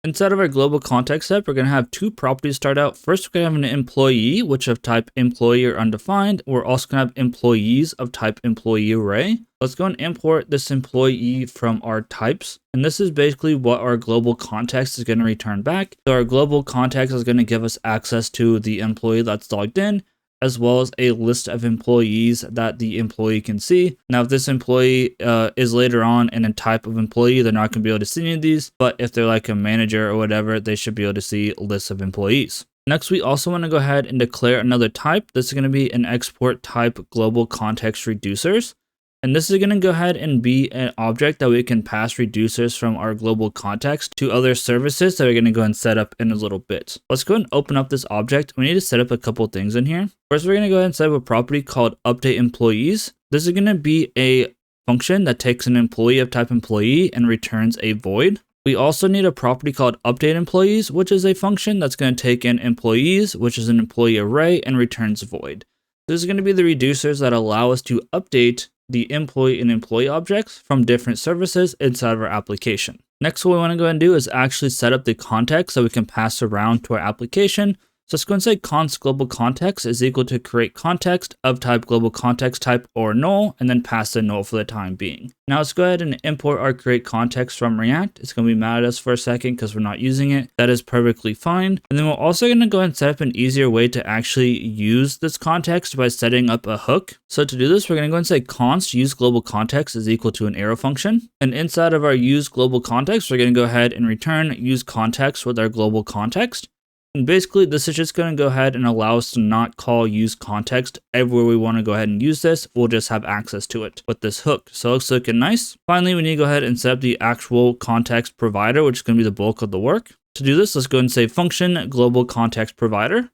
A: Inside of our global context type, we're going to have two properties start out. First, we're going to have an employee, which of type employee or undefined. We're also going to have employees of type employee array. Let's go and import this employee from our types. And this is basically what our global context is going to return back. So our global context is going to give us access to the employee that's logged in, as well as a list of employees that the employee can see. Now, if this employee is later on in a type of employee, they're not going to be able to see any of these. But if they're like a manager or whatever, they should be able to see lists of employees. Next, we also want to go ahead and declare another type. This is going to be an export type global context reducers. And this is going to go ahead and be an object that we can pass reducers from our global context to other services that we're going to go and set up in a little bit. Let's go and open up this object. We need to set up a couple things in here. First, we're going to go ahead and set up a property called update employees. This is going to be a function that takes an employee of type employee and returns a void. We also need a property called update employees, which is a function that's going to take in employees, which is an employee array, and returns void. This is going to be the reducers that allow us to update the employee and employee objects from different services inside of our application. Next, what we want to go ahead and do is actually set up the context that we can pass around to our application. So let's go and say const global context is equal to create context of type global context type or null, and then pass the null for the time being. Now let's go ahead and import our create context from React. It's going to be mad at us for a second because we're not using it. That is perfectly fine. And then we're also going to go ahead and set up an easier way to actually use this context by setting up a hook. So to do this, we're going to go and say const use global context is equal to an arrow function. And inside of our use global context, we're going to go ahead and return use context with our global context. And basically, this is just going to go ahead and allow us to not call use context everywhere we want to go ahead and use this. We'll just have access to it with this hook. So it's looking nice. Finally, we need to go ahead and set up the actual context provider, which is going to be the bulk of the work. To do this, let's go ahead and say function global context provider.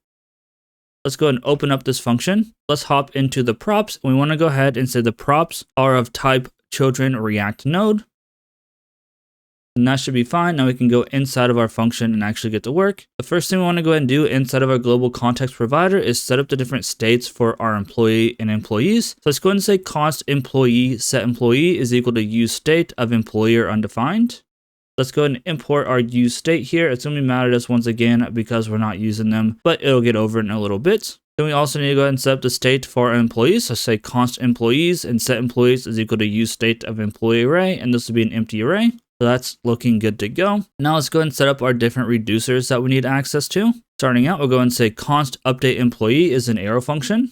A: Let's go ahead and open up this function. Let's hop into the props. We want to go ahead and say the props are of type children React node. And that should be fine. Now we can go inside of our function and actually get to work. The first thing we want to go ahead and do inside of our global context provider is set up the different states for our employee and employees. So let's go ahead and say const employee set employee is equal to use state of employer undefined. Let's go ahead and import our use state here. It's going to be mad at us once again because we're not using them, but it'll get over it in a little bit. Then we also need to go ahead and set up the state for our employees. So say const employees and set employees is equal to use state of employee array, and this will be an empty array. So that's looking good to go. Now let's go ahead and set up our different reducers that we need access to. Starting out, we'll go ahead and say const update employee is an arrow function.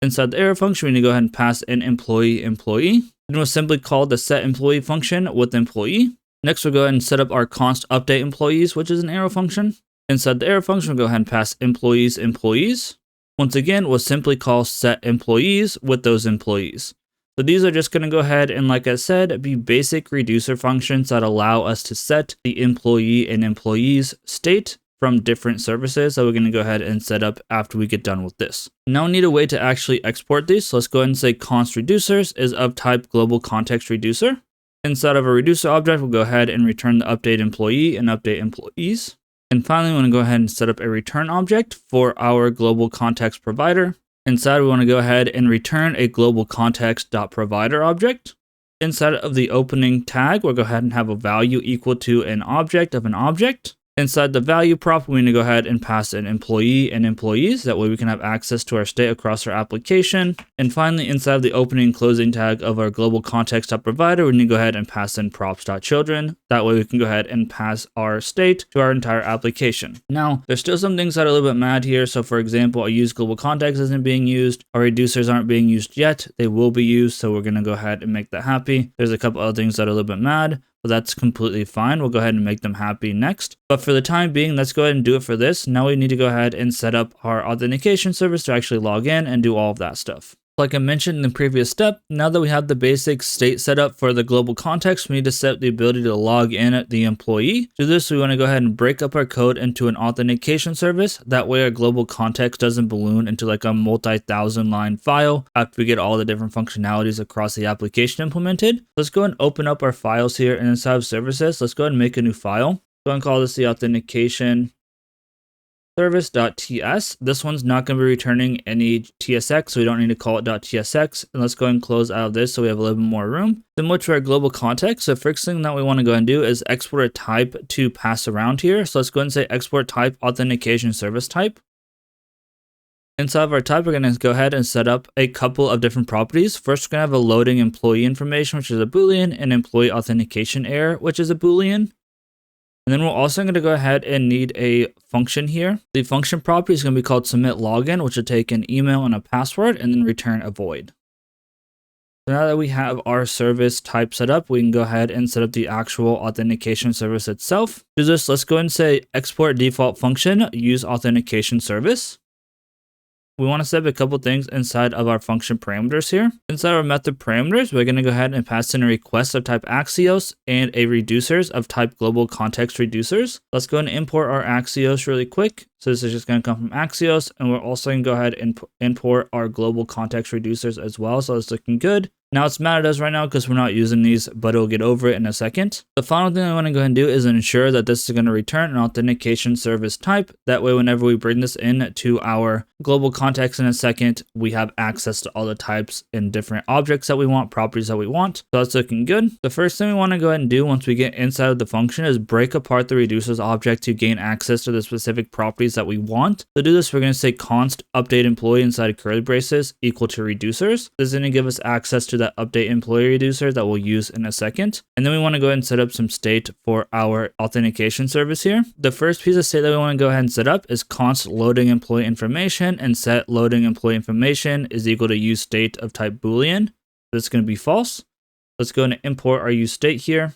A: Inside the arrow function, we need to go ahead and pass in employee. Then we'll simply call the set employee function with employee. Next, we'll go ahead and set up our const update employees, which is an arrow function. Inside the arrow function, we'll go ahead and pass employees. Once again, we'll simply call set employees with those employees. So these are just going to go ahead and, like I said, be basic reducer functions that allow us to set the employee and employees state from different services that we're going to go ahead and set up after we get done with this. Now we need a way to actually export these. So let's go ahead and say const reducers is of type global context reducer. Inside of a reducer object, we'll go ahead and return the update employee and update employees. And finally, we want to go ahead and set up a return object for our global context provider. Inside, we want to go ahead and return a global context.provider object. Inside of the opening tag, we'll go ahead and have a value equal to an object of an object. Inside the value prop, we need to go ahead and pass in employee and employees. That way we can have access to our state across our application. And finally, inside of the opening and closing tag of our global context.provider, we need to go ahead and pass in props.children. That way we can go ahead and pass our state to our entire application. Now, there's still some things that are a little bit mad here. So for example, our use global context isn't being used. Our reducers aren't being used yet. They will be used. So we're going to go ahead and make that happy. There's a couple other things that are a little bit mad. But that's completely fine. We'll go ahead and make them happy next. But for the time being, let's go ahead and do it for this. Now we need to go ahead and set up our authentication service to actually log in and do all of that stuff. Like I mentioned in the previous step, now that we have the basic state set up for the global context, we need to set the ability to log in the employee. To do this, we want to go ahead and break up our code into an authentication service. That way our global context doesn't balloon into like a multi-thousand line file after we get all the different functionalities across the application implemented. Let's go and open up our files here, and inside of services, let's go ahead and make a new file. Go and call this the authentication service.ts. This one's not going to be returning any TSX, so we don't need to call it .tsx. And let's go ahead and close out of this so we have a little bit more room. Similar to our global context, the first thing that we want to go ahead and do is export a type to pass around here. So let's go ahead and say export type authentication service type. Inside of our type, we're going to go ahead and set up a couple of different properties. First, we're going to have a loading employee information, which is a Boolean, and employee authentication error, which is a Boolean. And then we're also going to go ahead and need a function here. The function property is going to be called submit login, which will take an email and a password and then return a void. So now that we have our service type set up, we can go ahead and set up the actual authentication service itself. To do this, let's go ahead and say export default function, use authentication service. We want to set up a couple things inside of our function parameters here. Inside our method parameters, we're going to go ahead and pass in a request of type Axios and a reducers of type global context reducers. Let's go ahead and import our Axios really quick. So this is just going to come from Axios, and we're also going to go ahead and import our global context reducers as well. So it's looking good. Now it's mad at us right now because we're not using these, but it'll get over it in a second. The final thing I want to go ahead and do is ensure that this is going to return an authentication service type. That way, whenever we bring this in to our global context in a second, we have access to all the types and different objects that we want, properties that we want. So that's looking good. The first thing we want to go ahead and do once we get inside of the function is break apart the reducers object to gain access to the specific properties that we want. To do this, we're going to say const update employee inside of curly braces equal to reducers. This is going to give us access to that update employee reducer that we'll use in a second. And then we want to go ahead and set up some state for our authentication service here. The first piece of state that we want to go ahead and set up is const loading employee information and set loading employee information is equal to use state of type Boolean. That's going to be false. Let's go ahead and import our use state here.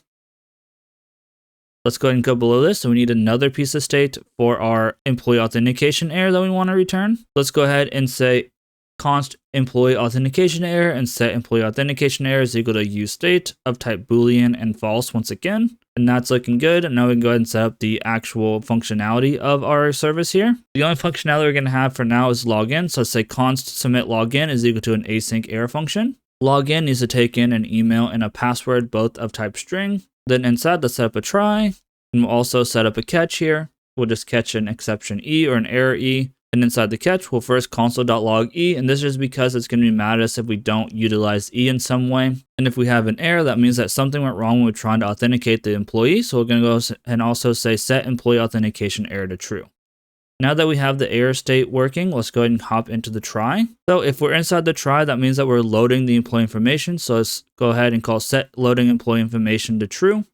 A: Let's go ahead and go below this. So we need another piece of state for our employee authentication error that we want to return. Let's go ahead and say const employee authentication error and set employee authentication error is equal to use state of type Boolean and false once again. And that's looking good. And now we can go ahead and set up the actual functionality of our service here. The only functionality we're going to have for now is login. So let's say const submit login is equal to an async error function. Login needs to take in an email and a password, both of type string. Then inside, let's set up a try. And we'll also set up a catch here. We'll just catch an exception E or an error E. And inside the catch, we'll first console.log E. And this is because it's going to be mad at us if we don't utilize E in some way. And if we have an error, that means that something went wrong when we're trying to authenticate the employee. So we're going to go and also say set employee authentication error to true. Now that we have the error state working, let's go ahead and hop into the try. So if we're inside the try, that means that we're loading the employee information. So let's go ahead and call set loading employee information to true.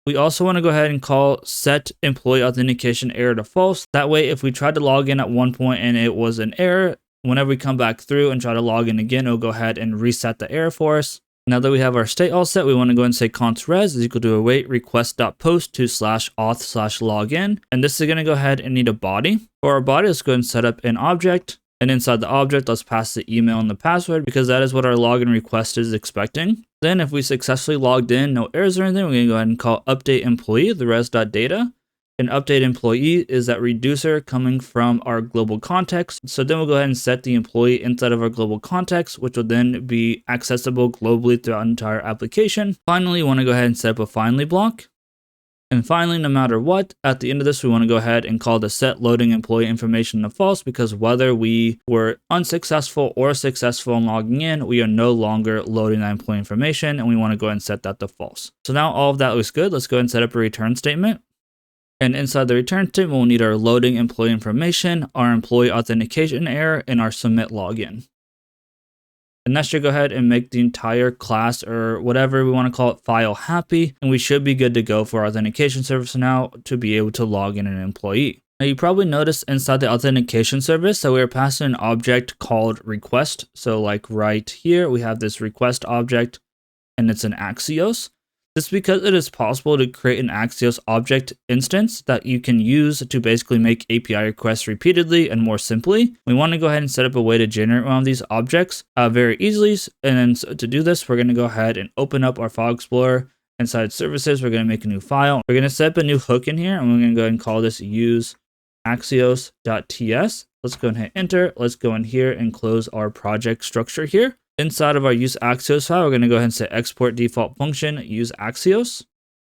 A: We also want to go ahead and call set employee authentication error to false. That way, if we tried to log in at one point and it was an error, whenever we come back through and try to log in again, it'll go ahead and reset the error for us. Now that we have our state all set, we want to go ahead and say const res is equal to await request.post to /auth/login. And this is going to go ahead and need a body. For our body, let's go ahead and set up an object. And inside the object, let's pass the email and the password because that is what our login request is expecting. Then if we successfully logged in, no errors or anything, we're going to go ahead and call update employee, the res.data. An update employee is that reducer coming from our global context. So then we'll go ahead and set the employee inside of our global context, which will then be accessible globally throughout the entire application. Finally, you want to go ahead and set up a finally block. And finally, no matter what, at the end of this, we want to go ahead and call the set loading employee information to false because whether we were unsuccessful or successful in logging in, we are no longer loading that employee information and we want to go ahead and set that to false. So now all of that looks good. Let's go ahead and set up a return statement. And inside the return statement, we'll need our loading employee information, our employee authentication error, and our submit login. And that should go ahead and make the entire class or whatever we want to call it file happy. And we should be good to go for our authentication service now to be able to log in an employee. Now you probably noticed inside the authentication service that we're passing an object called request. So like right here, we have this request object and it's an Axios. This is because it is possible to create an Axios object instance that you can use to basically make API requests repeatedly and more simply. We want to go ahead and set up a way to generate one of these objects very easily. And then so to do this, we're going to go ahead and open up our file explorer. Inside services, we're going to make a new file. We're going to set up a new hook in here and we're going to go ahead and call this use axios.ts. Let's go and hit enter. Let's go in here and close our project structure here. Inside of our use Axios file, we're going to go ahead and say export default function use Axios.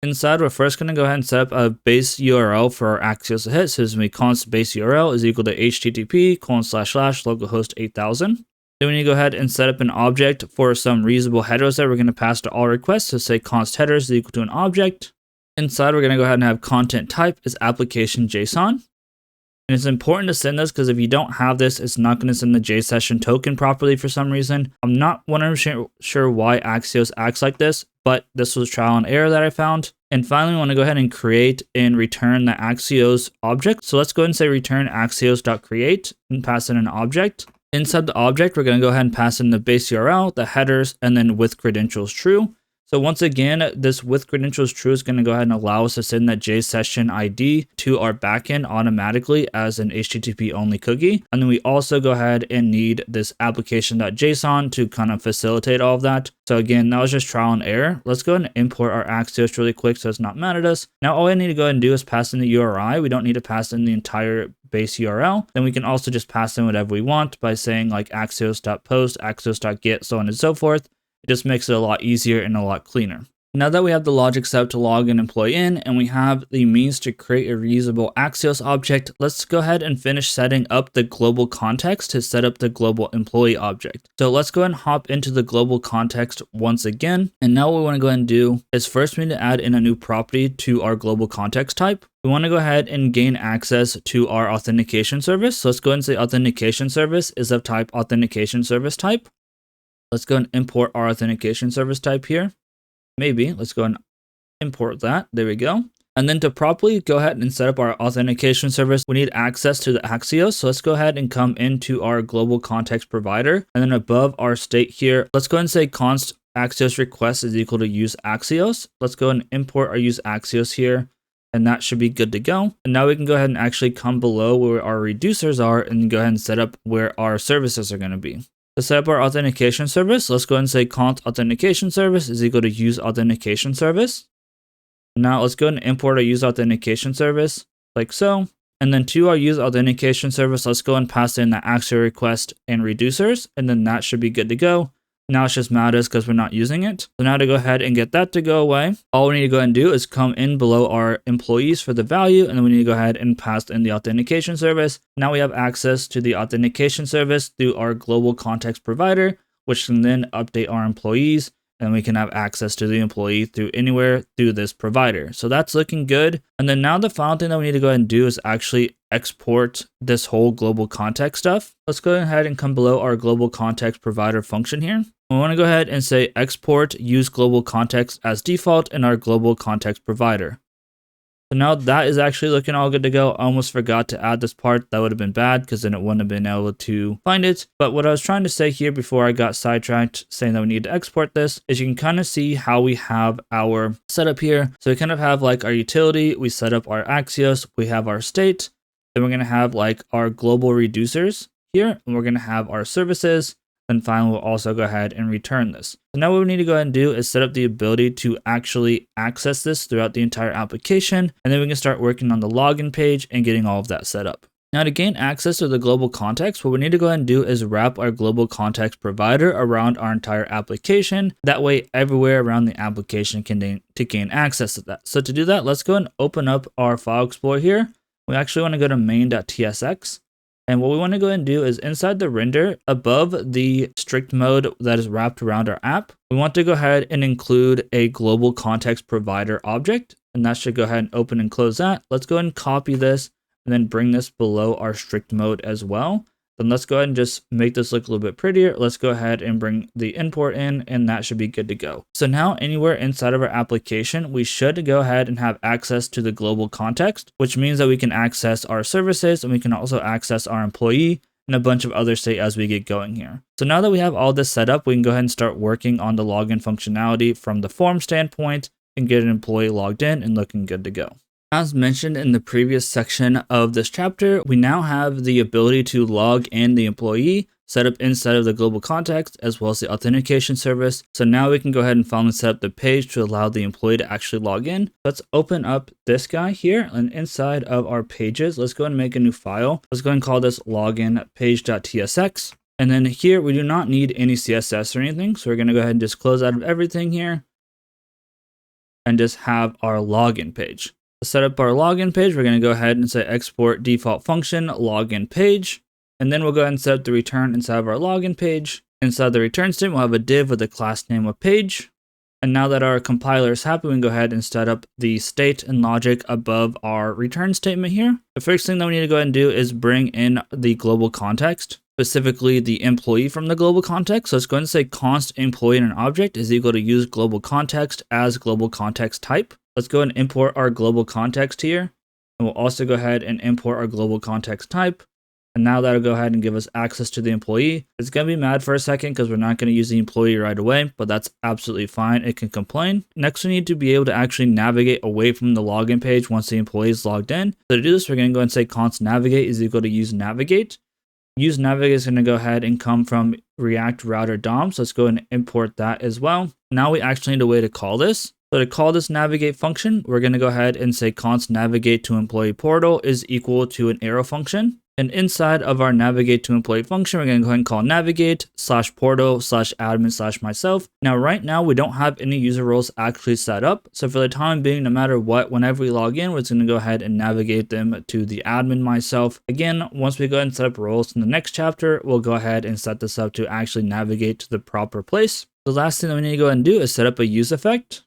A: Inside, we're first going to go ahead and set up a base URL for our Axios to hit. So this will be const base URL is equal to http://localhost 8000. Then we need to go ahead and set up an object for some reasonable headers that we're going to pass to all requests. So say const headers is equal to an object. Inside, we're going to go ahead and have content type is application JSON. And it's important to send this because if you don't have this, it's not going to send the JSession token properly for some reason. I'm not 100% sure why Axios acts like this, but this was trial and error that I found. And finally, we want to go ahead and create and return the Axios object. So let's go ahead and say return axios.create and pass in an object. Inside the object, we're going to go ahead and pass in the base URL, the headers, and then with credentials true. So once again, this with credentials true is going to go ahead and allow us to send that JSession ID to our backend automatically as an HTTP only cookie. And then we also go ahead and need this application.json to kind of facilitate all of that. So again, that was just trial and error. Let's go ahead and import our Axios really quick so it's not mad at us. Now all I need to go ahead and do is pass in the URI. We don't need to pass in the entire base URL. Then we can also just pass in whatever we want by saying like axios.post, axios.get, so on and so forth. It just makes it a lot easier and a lot cleaner. Now that we have the logic set up to log an employee in and we have the means to create a reusable Axios object, let's go ahead and finish setting up the global context to set up the global employee object. So let's go ahead and hop into the global context once again. And now what we want to go ahead and do is first we need to add in a new property to our global context type. We want to go ahead and gain access to our authentication service. So let's go ahead and say authentication service is of type authentication service type. Let's go and import our authentication service type here. Maybe let's go and import that. There we go. And then to properly go ahead and set up our authentication service, we need access to the Axios. So let's go ahead and come into our global context provider. And then above our state here, let's go ahead and say const Axios request is equal to use Axios. Let's go and import our use Axios here. And that should be good to go. And now we can go ahead and actually come below where our reducers are and go ahead and set up where our services are going to be. To set up our authentication service, let's go ahead and say const authentication service is equal to use authentication service. Now let's go ahead and import our use authentication service like so. And then to our use authentication service, let's go and pass in the Axios request and reducers. And then that should be good to go. Now it's just mad us because we're not using it. So now to go ahead and get that to go away, all we need to go ahead and do is come in below our employees for the value. And then we need to go ahead and pass in the authentication service. Now we have access to the authentication service through our global context provider, which can then update our employees. And we can have access to the employee through anywhere through this provider. So that's looking good. And then now the final thing that we need to go ahead and do is actually export this whole global context stuff. Let's go ahead and come below our global context provider function here. We want to go ahead and say export use global context as default in our global context provider. So now that is actually looking all good to go. I almost forgot to add this part. That would have been bad because then it wouldn't have been able to find it. But what I was trying to say here before I got sidetracked saying that we need to export this is you can kind of see how we have our setup here. So we kind of have like our utility, we set up our Axios, we have our state, then we're going to have like our global reducers here, and we're going to have our services. Then finally, we'll also go ahead and return this. So now what we need to go ahead and do is set up the ability to actually access this throughout the entire application. And then we can start working on the login page and getting all of that set up. Now to gain access to the global context, what we need to go ahead and do is wrap our global context provider around our entire application. That way, everywhere around the application can gain access to that. So to do that, let's go and open up our file explorer here. We actually want to go to main.tsx. And what we want to go ahead and do is inside the render above the strict mode that is wrapped around our app, we want to go ahead and include a global context provider object. And that should go ahead and open and close that. Let's go ahead and copy this and then bring this below our strict mode as well. Then let's go ahead and just make this look a little bit prettier. Let's go ahead and bring the import in and that should be good to go. So now anywhere inside of our application, we should go ahead and have access to the global context, which means that we can access our services and we can also access our employee and a bunch of other state as we get going here. So now that we have all this set up, we can go ahead and start working on the login functionality from the form standpoint and get an employee logged in and looking good to go. As mentioned in the previous section of this chapter, we now have the ability to log in the employee set up inside of the global context as well as the authentication service. So now we can go ahead and finally set up the page to allow the employee to actually log in. Let's open up this guy here, and inside of our pages, let's go ahead and make a new file. Let's go ahead and call this login page.tsx. And then here we do not need any CSS or anything. So we're going to go ahead and just close out of everything here and just have our login page. To set up our login page, we're going to go ahead and say export default function login page. And then we'll go ahead and set up the return inside of our login page. Inside the return statement, we'll have a div with a class name of page. And now that our compiler is happy, we can go ahead and set up the state and logic above our return statement here. The first thing that we need to go ahead and do is bring in the global context, specifically the employee from the global context. So let's go ahead and say const employee in an object is equal to use global context as global context type. Let's go ahead and import our global context here. And we'll also go ahead and import our global context type. And now that'll go ahead and give us access to the employee. It's going to be mad for a second because we're not going to use the employee right away, but that's absolutely fine. It can complain. Next, we need to be able to actually navigate away from the login page once the employee is logged in. So to do this, we're going to go and say const navigate is equal to use navigate. Use navigate is going to go ahead and come from React router DOM. So let's go and import that as well. Now we actually need a way to call this. So to call this navigate function, we're going to go ahead and say const navigate to employee portal is equal to an arrow function. And inside of our navigate to employee function, we're going to go ahead and call navigate /portal/admin/myself. Now, right now, we don't have any user roles actually set up. So for the time being, no matter what, whenever we log in, we're just going to go ahead and navigate them to the admin myself. Again, once we go ahead and set up roles in the next chapter, we'll go ahead and set this up to actually navigate to the proper place. The last thing that we need to go ahead and do is set up a use effect.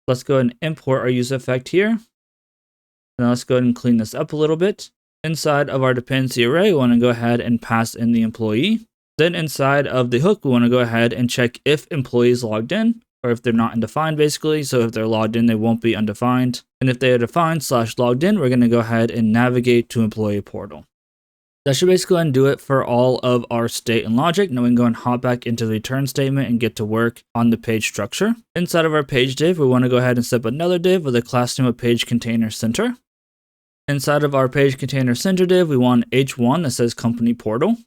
A: Let's go ahead and import our use effect here. Now let's go ahead and clean this up a little bit. Inside of our dependency array, we want to go ahead and pass in the employee. Then inside of the hook, we want to go ahead and check if employee is logged in, or if they're not undefined basically. So if they're logged in, they won't be undefined. And if they are defined /logged in, we're going to go ahead and navigate to employee portal. That should basically undo it for all of our state and logic. Now we can go and hop back into the return statement and get to work on the page structure. Inside of our page div, we want to go ahead and set up another div with a class name of page container center. Inside of our page container center div, we want H1 that says company portal.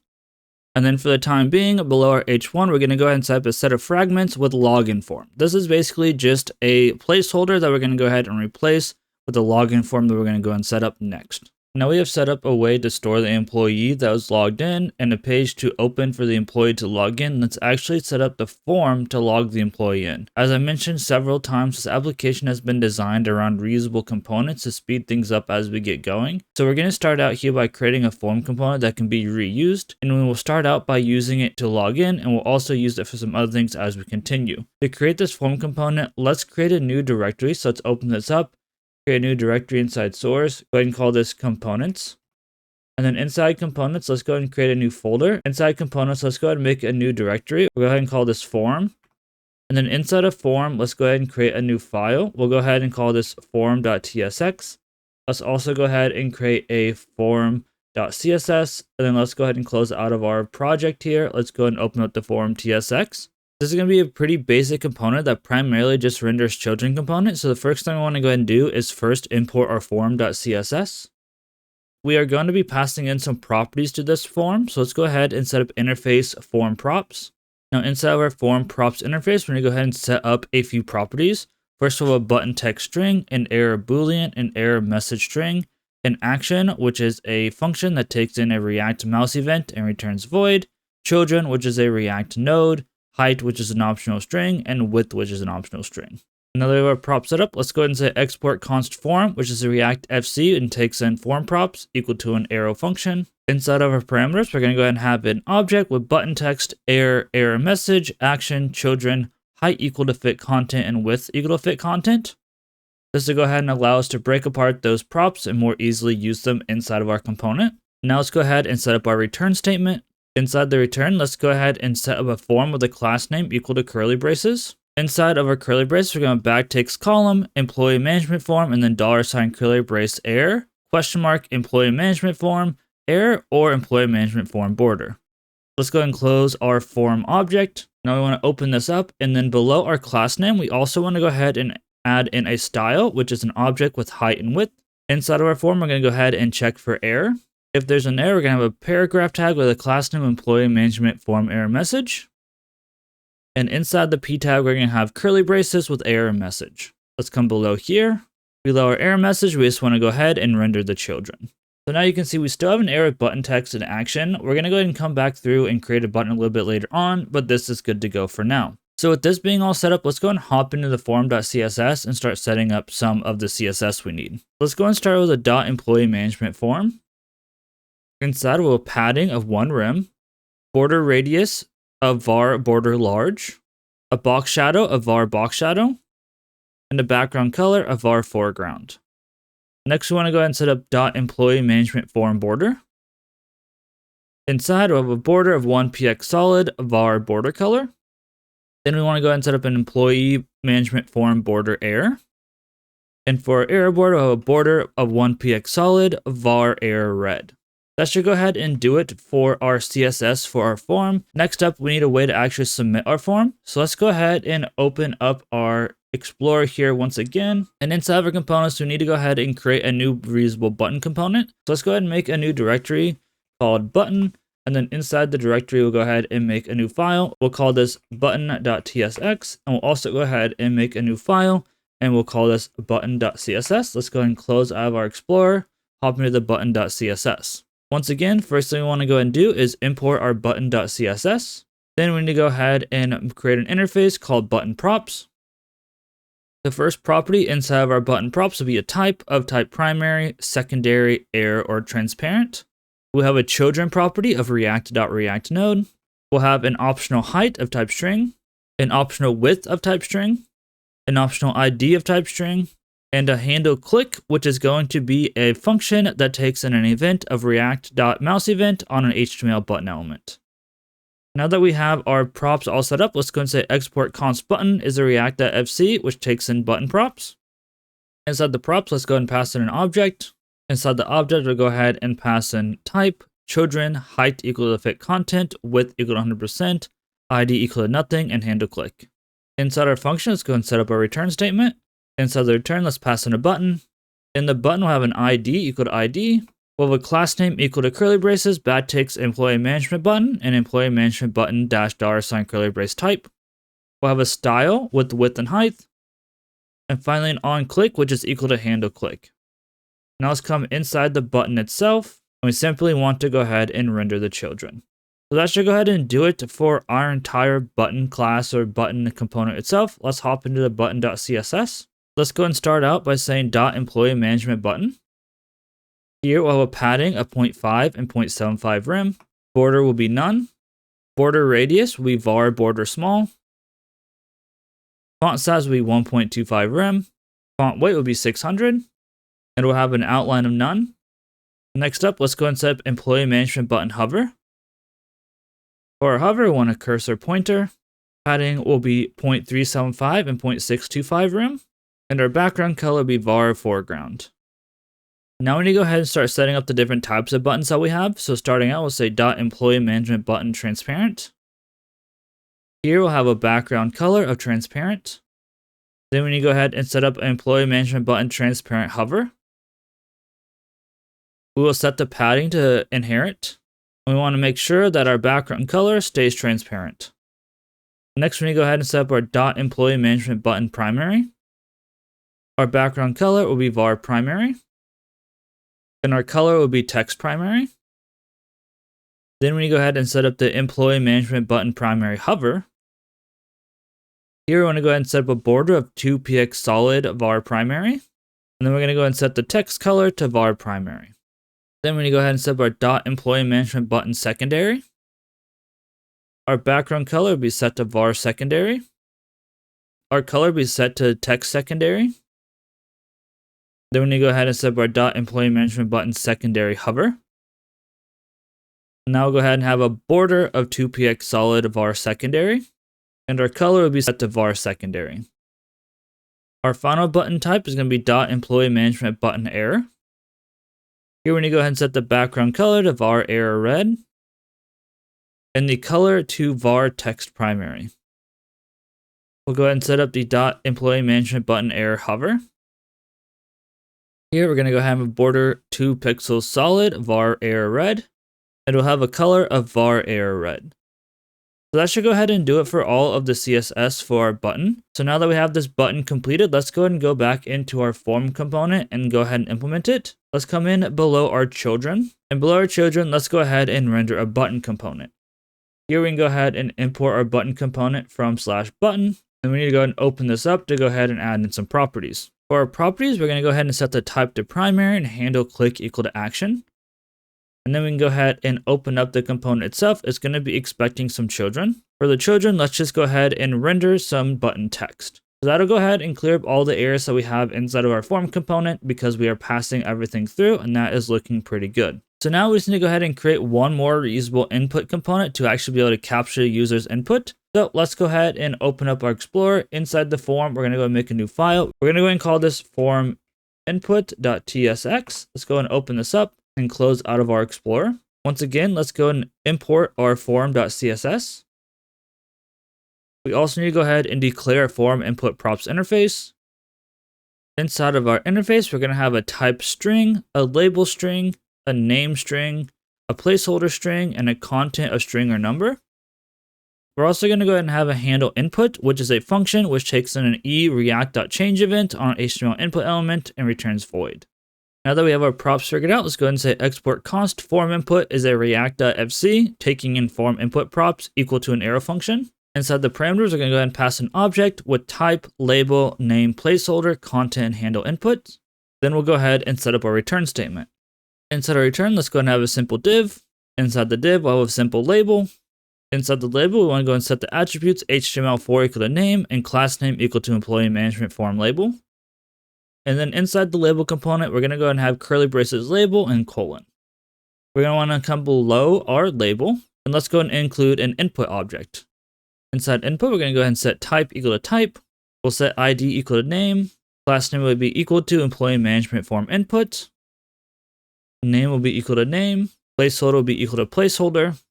A: And then for the time being, below our H1, we're going to go ahead and set up a set of fragments with login form. This is basically just a placeholder that we're going to go ahead and replace with the login form that we're going to go and set up next. Now we have set up a way to store the employee that was logged in and a page to open for the employee to log in. Let's actually set up the form to log the employee in. As I mentioned several times, this application has been designed around reusable components to speed things up as we get going. So we're going to start out here by creating a form component that can be reused. And we will start out by using it to log in, and we'll also use it for some other things as we continue. To create this form component, let's create a new directory. So let's open this up. Create a new directory inside source. Go ahead and call this components. And then inside components, let's go ahead and create a new folder. Inside components, let's go ahead and make a new directory. We'll go ahead and call this form. And then inside of form, let's go ahead and create a new file. We'll go ahead and call this form.tsx. Let's also go ahead and create a form.css. And then let's go ahead and close out of our project here. Let's go ahead and open up the form.tsx. This is going to be a pretty basic component that primarily just renders children component. So the first thing I want to go ahead and do is first import our form.css. We are going to be passing in some properties to this form. So let's go ahead and set up interface form props. Now inside of our form props interface, we're going to go ahead and set up a few properties. First of all, a button text string, an error boolean, an error message string, an action, which is a function that takes in a React mouse event and returns void, children, which is a React node, height, which is an optional string, and width, which is an optional string. Now that we have our prop setup, let's go ahead and say export const form, which is a React FC and takes in form props equal to an arrow function. Inside of our parameters, we're going to go ahead and have an object with button text, error, error message, action, children, height equal to fit content, and width equal to fit content. This will go ahead and allow us to break apart those props and more easily use them inside of our component. Now let's go ahead and set up our return statement. Inside the return, let's go ahead and set up a form with a class name equal to curly braces. Inside of our curly braces, we're going to backticks column, employee management form, and then $ curly brace error, question mark, employee management form, error, or employee management form border. Let's go ahead and close our form object. Now we want to open this up, and then below our class name, we also want to go ahead and add in a style, which is an object with height and width. Inside of our form, we're going to go ahead and check for error. If there's an error, we're going to have a paragraph tag with a class name employee management form error message. And inside the p tag, we're going to have curly braces with error message. Let's come below here. Below our error message, we just want to go ahead and render the children. So now you can see we still have an error with button text and action. We're going to go ahead and come back through and create a button a little bit later on, but this is good to go for now. So with this being all set up, let's go and hop into the form.css and start setting up some of the CSS we need. Let's go and start with a .employee management form. Inside, we'll have padding of 1 rem, border radius of var border large, a box shadow of var box shadow, and a background color of var foreground. Next, we want to go ahead and set up .employee management form border. Inside, we'll have a border of 1 px solid var border color. Then we want to go ahead and set up an employee management form border error. And for our error border, we'll have a border of 1 px solid var error red. That should go ahead and do it for our CSS for our form. Next up, we need a way to actually submit our form. So let's go ahead and open up our Explorer here once again. And inside of our components, we need to go ahead and create a new reusable button component. So let's go ahead and make a new directory called button. And then inside the directory, we'll go ahead and make a new file. We'll call this button.tsx. And we'll also go ahead and make a new file. And we'll call this button.css. Let's go ahead and close out of our Explorer, hop into the button.css. Once again, first thing we want to go ahead and do is import our button.css. Then we need to go ahead and create an interface called button props. The first property inside of our button props will be a type of type primary, secondary, air, or transparent. We'll have a children property of react.react node. We'll have an optional height of type string, an optional width of type string, an optional ID of type string, and a handle click, which is going to be a function that takes in an event of react.mouseEvent on an HTML button element. Now that we have our props all set up, let's go and say export const button is a react.fc, which takes in button props. Inside the props, let's go ahead and pass in an object. Inside the object, we'll go ahead and pass in type, children, height equal to fit content, width equal to 100%, ID equal to nothing, and handle click. Inside our function, let's go and set up our return statement. Inside the return, let's pass in a button. In the button, we'll have an ID equal to ID. We'll have a class name equal to curly braces, backticks, employee management button, and employee management button $$ curly brace type. We'll have a style with width and height. And finally, an on click, which is equal to handle click. Now let's come inside the button itself, and we simply want to go ahead and render the children. So that should go ahead and do it for our entire button class or button component itself. Let's hop into the button.css. Let's go and start out by saying .employee management button. Here we'll have a padding of 0.5 and 0.75 rem. Border will be none. Border radius will be var border small. Font size will be 1.25 rem. Font weight will be 600. And we'll have an outline of none. Next up, let's go and set up employee management button hover. For our hover, we want a cursor pointer. Padding will be 0.375 and 0.625 rem. And our background color will be var foreground. Now we need to go ahead and start setting up the different types of buttons that we have. So starting out, we'll say .employee management button transparent. Here we'll have a background color of transparent. Then we need to go ahead and set up an employee management button transparent hover. We will set the padding to inherit. And we want to make sure that our background color stays transparent. Next, we need to go ahead and set up our .employee management button primary. Our background color will be var primary. And our color will be text primary. Then we go ahead and set up the employee management button primary hover. Here we want to go ahead and set up a border of 2px solid var primary. And then we're going to go ahead and set the text color to var primary. Then we're going to go ahead and set up our employee management button secondary. Our background color will be set to var secondary. Our color will be set to text secondary. Then we need to go ahead and set up our employee management button secondary hover. Now we'll go ahead and have a border of 2px solid var secondary. And our color will be set to var secondary. Our final button type is going to be employee management button error. Here we need to go ahead and set the background color to var error red. And the color to var text primary. We'll go ahead and set up the employee management button error hover. Here we're going to go ahead and have a border 2 pixels solid var error red, and we'll have a color of var error red. So that should go ahead and do it for all of the CSS for our button. So now that we have this button completed, let's go ahead and go back into our form component and go ahead and implement it. Let's come in below our children, and below our children, let's go ahead and render a button component. Here we can go ahead and import our button component from /button, and we need to go ahead and open this up to go ahead and add in some properties. For our properties, we're going to go ahead and set the type to primary and handle click equal to action. And then we can go ahead and open up the component itself. It's going to be expecting some children. For the children, let's just go ahead and render some button text. So that'll go ahead and clear up all the errors that we have inside of our form component because we are passing everything through, and that is looking pretty good. So now we just need to go ahead and create one more reusable input component to actually be able to capture the user's input. So let's go ahead and open up our Explorer. Inside the form, we're going to go and make a new file. We're going to go and call this form input.tsx. Let's go and open this up and close out of our Explorer. Once again, let's go and import our form.css. We also need to go ahead and declare a form input props interface. Inside of our interface, we're going to have a type string, a label string, a name string, a placeholder string, and a content of string or number. We're also going to go ahead and have a handle input, which is a function which takes in an eReact.change event on an HTML input element and returns void. Now that we have our props figured out, let's go ahead and say export const form input is a react.fc taking in form input props equal to an arrow function. Inside the parameters, we're going to go ahead and pass an object with type, label, name, placeholder, content, and handle input. Then we'll go ahead and set up our return statement. Inside our return, let's go ahead and have a simple div. Inside the div, we'll have a simple label. Inside the label, we want to go and set the attributes HTML4 equal to name and class name equal to employee management form label. And then inside the label component, we're going to go ahead and have curly braces label and colon. We're going to want to come below our label, and let's go and include an input object. Inside input, we're going to go ahead and set type equal to type. We'll set ID equal to name. Class name will be equal to employee management form input. Name will be equal to name. Placeholder will be equal to placeholder.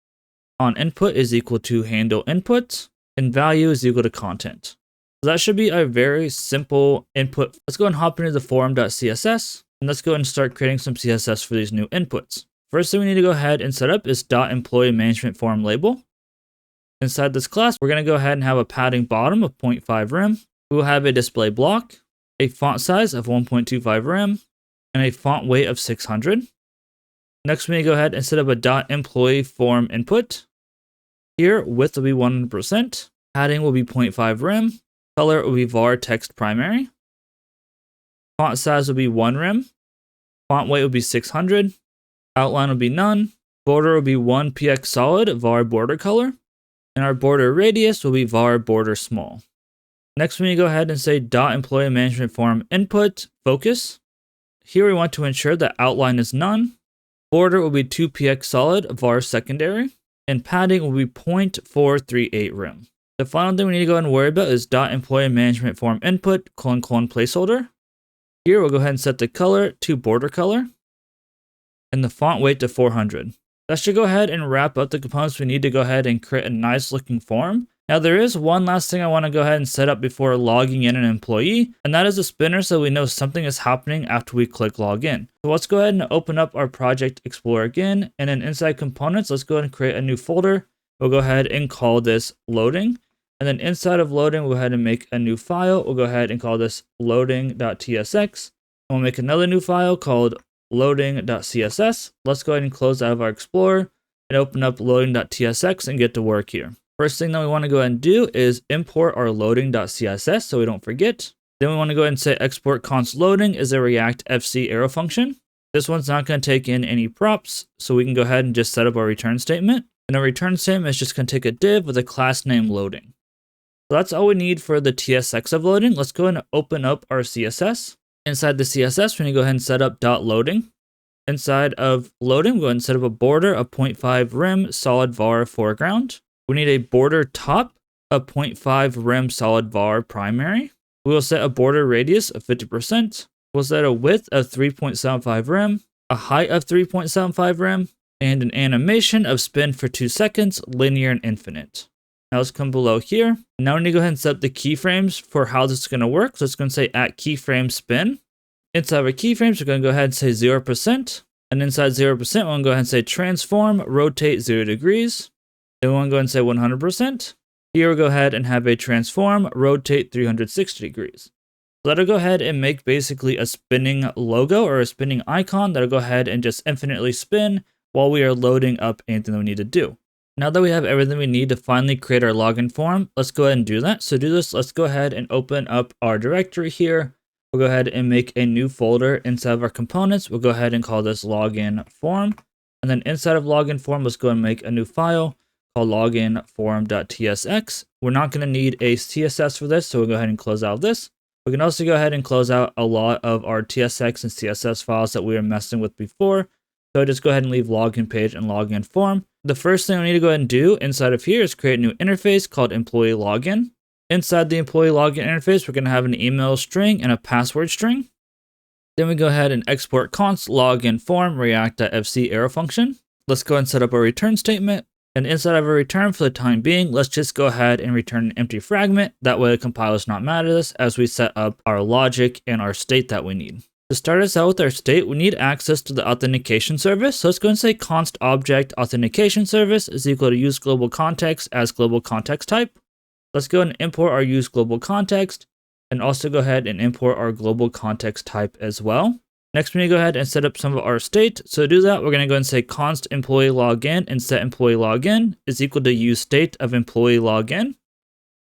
A: On input is equal to handle input. And value is equal to content. So that should be a very simple input. Let's go and hop into the form.css. And let's go and start creating some CSS for these new inputs. First thing we need to go ahead and set up is .employee management form label. Inside this class, we're going to go ahead and have a padding bottom of 0.5 rem. We will have a display block, a font size of 1.25 rem, and a font weight of 600. Next, we need to go ahead and set up a .employee form input. Here, width will be 100%, padding will be 0.5 rem, color will be var text primary, font size will be 1 rem, font weight will be 600, outline will be none, border will be 1 px solid var border color, and our border radius will be var border small. Next, we need to go ahead and say .employee management form input focus. Here we want to ensure that outline is none. Border will be 2 px solid var secondary, and padding will be 0.438 rem. The final thing we need to go ahead and worry about is .employee management form input : placeholder. Here we'll go ahead and set the color to border color, and the font weight to 400. That should go ahead and wrap up the components we need to go ahead and create a nice looking form. Now there is one last thing I want to go ahead and set up before logging in an employee, and that is a spinner so we know something is happening after we click login. So let's go ahead and open up our project explorer again, and then inside components, let's go ahead and create a new folder. We'll go ahead and call this loading, and then inside of loading, we'll go ahead and make a new file. We'll go ahead and call this loading.tsx, and we'll make another new file called loading.css. Let's go ahead and close out of our explorer and open up loading.tsx and get to work here. First thing that we want to go ahead and do is import our loading.css so we don't forget. Then we want to go ahead and say export const loading is a react.fc arrow function. This one's not going to take in any props, so we can go ahead and just set up our return statement. And our return statement is just going to take a div with a class name loading. So that's all we need for the TSX of loading. Let's go ahead and open up our CSS. Inside the CSS, we need to go ahead and set up .loading. Inside of loading, we'll go ahead and set up a border of 0.5 rem solid var foreground. We need a border top of 0.5 rem solid var primary. We will set a border radius of 50%. We'll set a width of 3.75 rem, a height of 3.75 rem, and an animation of spin for 2 seconds, linear and infinite. Now let's come below here. Now we need to go ahead and set up the keyframes for how this is going to work. So it's going to say at keyframe spin. Inside our keyframes, we're going to go ahead and say 0%. And inside 0%, we're going to go ahead and say transform, rotate 0 degrees. Then we want to go ahead and say 100%. Here we'll go ahead and have a transform, rotate 360 degrees. So that'll go ahead and make basically a spinning logo or a spinning icon that'll go ahead and just infinitely spin while we are loading up anything that we need to do. Now that we have everything we need to finally create our login form, let's go ahead and do that. So to do this, let's go ahead and open up our directory here. We'll go ahead and make a new folder inside of our components. We'll go ahead and call this login form. And then inside of login form, let's go and make a new file called login form.tsx. We're not going to need a CSS for this, so we'll go ahead and close out this. We can also go ahead and close out a lot of our TSX and CSS files that we were messing with before. So just go ahead and leave login page and login form. The first thing we need to go ahead and do inside of here is create a new interface called employee login. Inside the employee login interface, we're going to have an email string and a password string. Then we go ahead and export const login form react.fc arrow function. Let's go and set up our return statement. And inside of our return, for the time being, let's just go ahead and return an empty fragment. That way the compiler does not matter to us as we set up our logic and our state that we need. To start us out with our state, we need access to the authentication service. So let's go and say const object authentication service is equal to use global context as global context type. Let's go and import our use global context and also go ahead and import our global context type as well. Next, we need to go ahead and set up some of our state. So to do that, we're going to go and say const employee login and set employee login is equal to use state of employee login.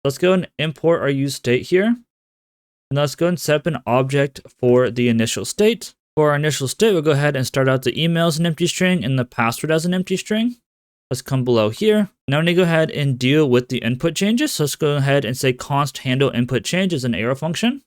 A: Let's go and import our use state here. And let's go and set up an object for the initial state. For our initial state, we'll go ahead and start out the email as an empty string and the password as an empty string. Let's come below here. Now we need to go ahead and deal with the input changes. So let's go ahead and say const handle input change as an arrow function.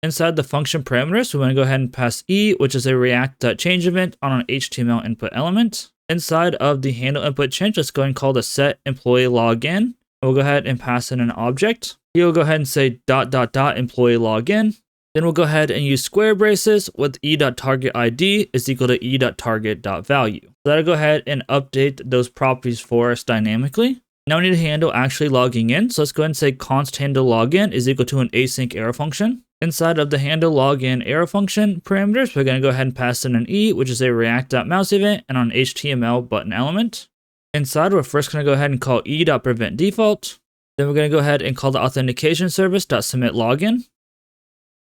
A: Inside the function parameters, we want to go ahead and pass e, which is a react.change event on an HTML input element. Inside of the handle input change, let's go ahead and call the set employee login. We'll go ahead and pass in an object. Here we'll go ahead and say ... employee login. Then we'll go ahead and use square braces with e.targetID is equal to e.target.value. So that'll go ahead and update those properties for us dynamically. Now we need to handle actually logging in. So let's go ahead and say const handle login is equal to an async arrow function. Inside of the handle login arrow function parameters, we're going to go ahead and pass in an e, which is a react.mouse event, and an HTML button element. Inside, we're first going to go ahead and call e.preventDefault. Then we're going to go ahead and call the authentication service.submitLogin.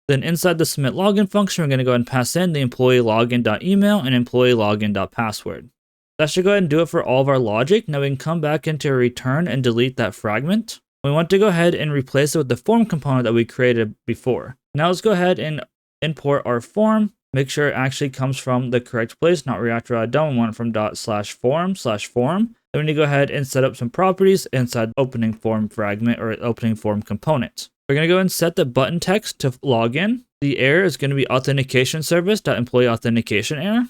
A: Then inside the submit login function, we're going to go ahead and pass in the employee login.email and employee login.password. That should go ahead and do it for all of our logic. Now we can come back into return and delete that fragment. We want to go ahead and replace it with the form component that we created before. Now let's go ahead and import our form. Make sure it actually comes from the correct place, not react.dom. We want it from ./form/form. Then we need to go ahead and set up some properties inside opening form fragment or opening form component. We're going to go and set the button text to login. The error is going to be authentication service.employee authentication error.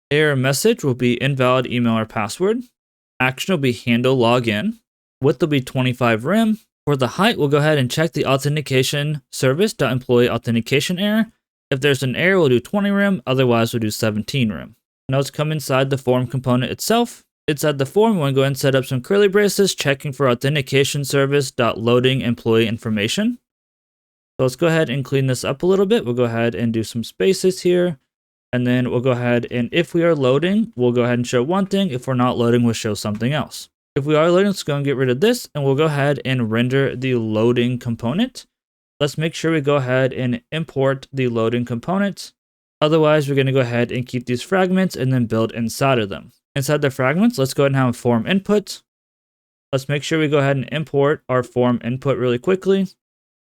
A: Error message will be invalid email or password. Action will be handle login. Width will be 25 rem. For the height, we'll go ahead and check the authentication service.employee authentication error. If there's an error, we'll do 20 rem. Otherwise, we'll do 17 rem. Now let's come inside the form component itself. Inside the form, we want to go ahead and set up some curly braces, checking for authentication service.loading employee information. So let's go ahead and clean this up a little bit. We'll go ahead and do some spaces here. And then we'll go ahead and if we are loading, we'll go ahead and show one thing. If we're not loading, we'll show something else. If we are loading, let's go and get rid of this. And we'll go ahead and render the loading component. Let's make sure we go ahead and import the loading component. Otherwise, we're going to go ahead and keep these fragments and then build inside of them. Inside the fragments, let's go ahead and have form input. Let's make sure we go ahead and import our form input really quickly.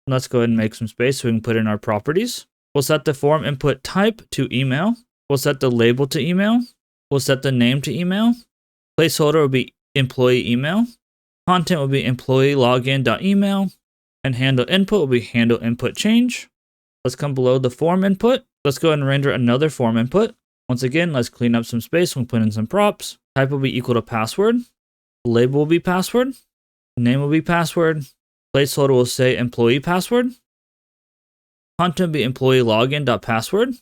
A: Let's go ahead and make some space so we can put in our properties. We'll set the form input type to email. We'll set the label to email. We'll set the name to email. Placeholder will be employee email. Content will be employee login.email. And handle input will be handle input change. Let's come below the form input. Let's go ahead and render another form input. Once again, let's clean up some space. We'll put in some props. Type will be equal to password. Label will be password. Name will be password. Placeholder will say employee password. Content will be employee login.password.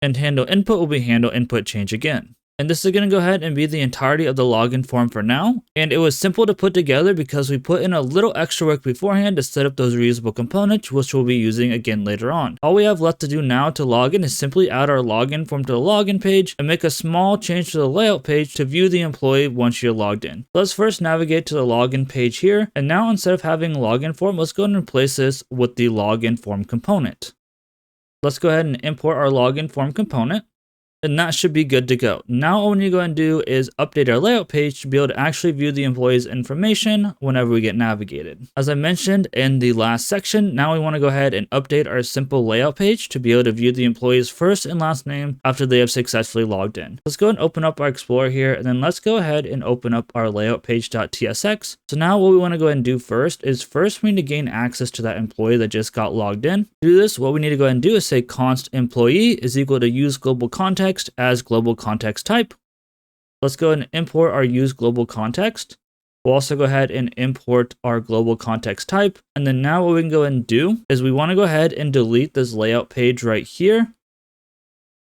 A: And handle input will be handle input change again. And this is going to go ahead and be the entirety of the login form for now. And it was simple to put together because we put in a little extra work beforehand to set up those reusable components, which we'll be using again later on. All we have left to do now to log in is simply add our login form to the login page and make a small change to the layout page to view the employee once you're logged in. Let's first navigate to the login page here. And now instead of having login form, let's go ahead and replace this with the login form component. Let's go ahead and import our login form component. And that should be good to go. Now all we need to go and do is update our layout page to be able to actually view the employee's information whenever we get navigated. As I mentioned in the last section, now we want to go ahead and update our simple layout page to be able to view the employee's first and last name after they have successfully logged in. Let's go and open up our Explorer here, and then let's go ahead and open up our layout page.tsx. So now what we want to go ahead and do first we need to gain access to that employee that just got logged in. To do this, what we need to go ahead and do is say const employee is equal to use global context as global context type. Let's go ahead and import our use global context. We'll also go ahead and import our global context type. And then now what we can go ahead and do is we want to go ahead and delete this layout page right here.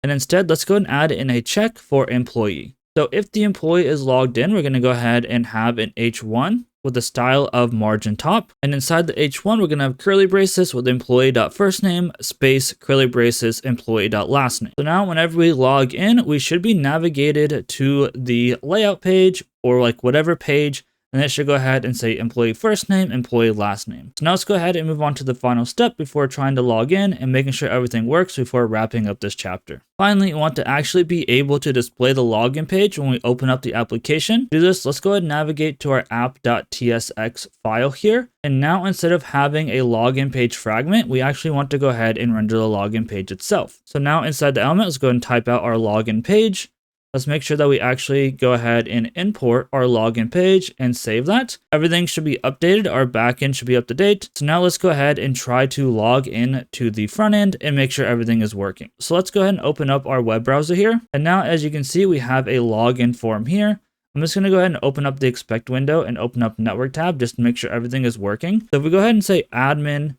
A: And instead, let's go ahead and add in a check for employee. So if the employee is logged in, we're going to go ahead and have an H1 with the style of margin top. And inside the H1, we're going to have curly braces with employee.firstname space curly braces employee.lastname. So now whenever we log in, we should be navigated to the layout page or like whatever page and it should go ahead and say employee first name, employee last name. So now let's go ahead and move on to the final step before trying to log in and making sure everything works before wrapping up this chapter. Finally, we want to actually be able to display the login page when we open up the application. To do this, let's go ahead and navigate to our app.tsx file here. And now instead of having a login page fragment, we actually want to go ahead and render the login page itself. So now inside the element, let's go ahead and type out our login page. Let's make sure that we actually go ahead and import our login page and save that. Everything should be updated. Our backend should be up to date. So now let's go ahead and try to log in to the front end and make sure everything is working. So let's go ahead and open up our web browser here. And now, as you can see, we have a login form here. I'm just going to go ahead and open up the expect window and open up network tab just to make sure everything is working. So if we go ahead and say admin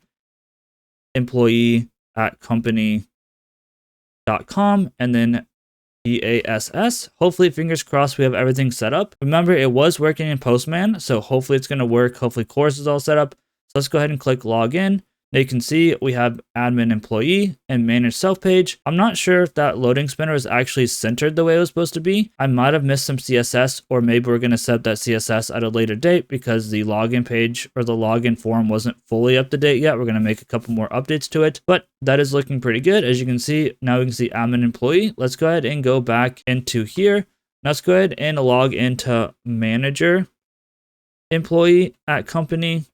A: employee at company.com and then PASS. Hopefully, fingers crossed, we have everything set up. Remember, it was working in Postman, so hopefully it's going to work. Hopefully, course is all set up. So let's go ahead and click login. Now you can see we have admin employee and manage self page. I'm not sure if that loading spinner is actually centered the way it was supposed to be. I might have missed some CSS, or maybe we're going to set up that CSS at a later date because the login page or the login form wasn't fully up to date yet. We're going to make a couple more updates to it, but that is looking pretty good. As you can see, now we can see admin employee. Let's go ahead and go back into here. Now let's go ahead and log into manager employee at company.com,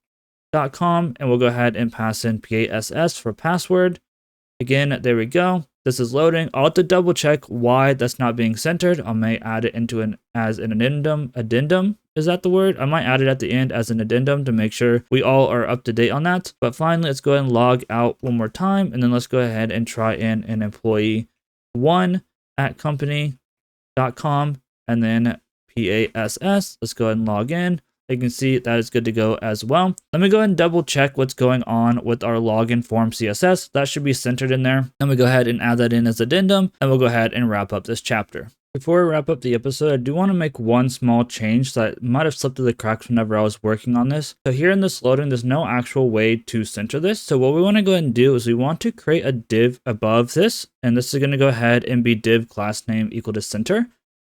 A: and we'll go ahead and pass in PASS for password. Again, there we go. This is loading. I'll have to double check why that's not being centered. I may add it into as an addendum. Is that the word? I might add it at the end as an addendum to make sure we all are up to date on that. But finally, let's go ahead and log out one more time. And then let's go ahead and try in an employee 1 at company.com and then PASS. Let's go ahead and log in. You can see that is good to go as well. Let me go ahead and double check what's going on with our login form CSS. That should be centered in there. Then we go ahead and add that in as addendum, and we'll go ahead and wrap up this chapter. Before we wrap up the episode, I do want to make one small change that might have slipped through the cracks whenever I was working on this. So here in this loading, there's no actual way to center this. So what we want to go ahead and do is we want to create a div above this, and this is going to go ahead and be div class name equal to center. And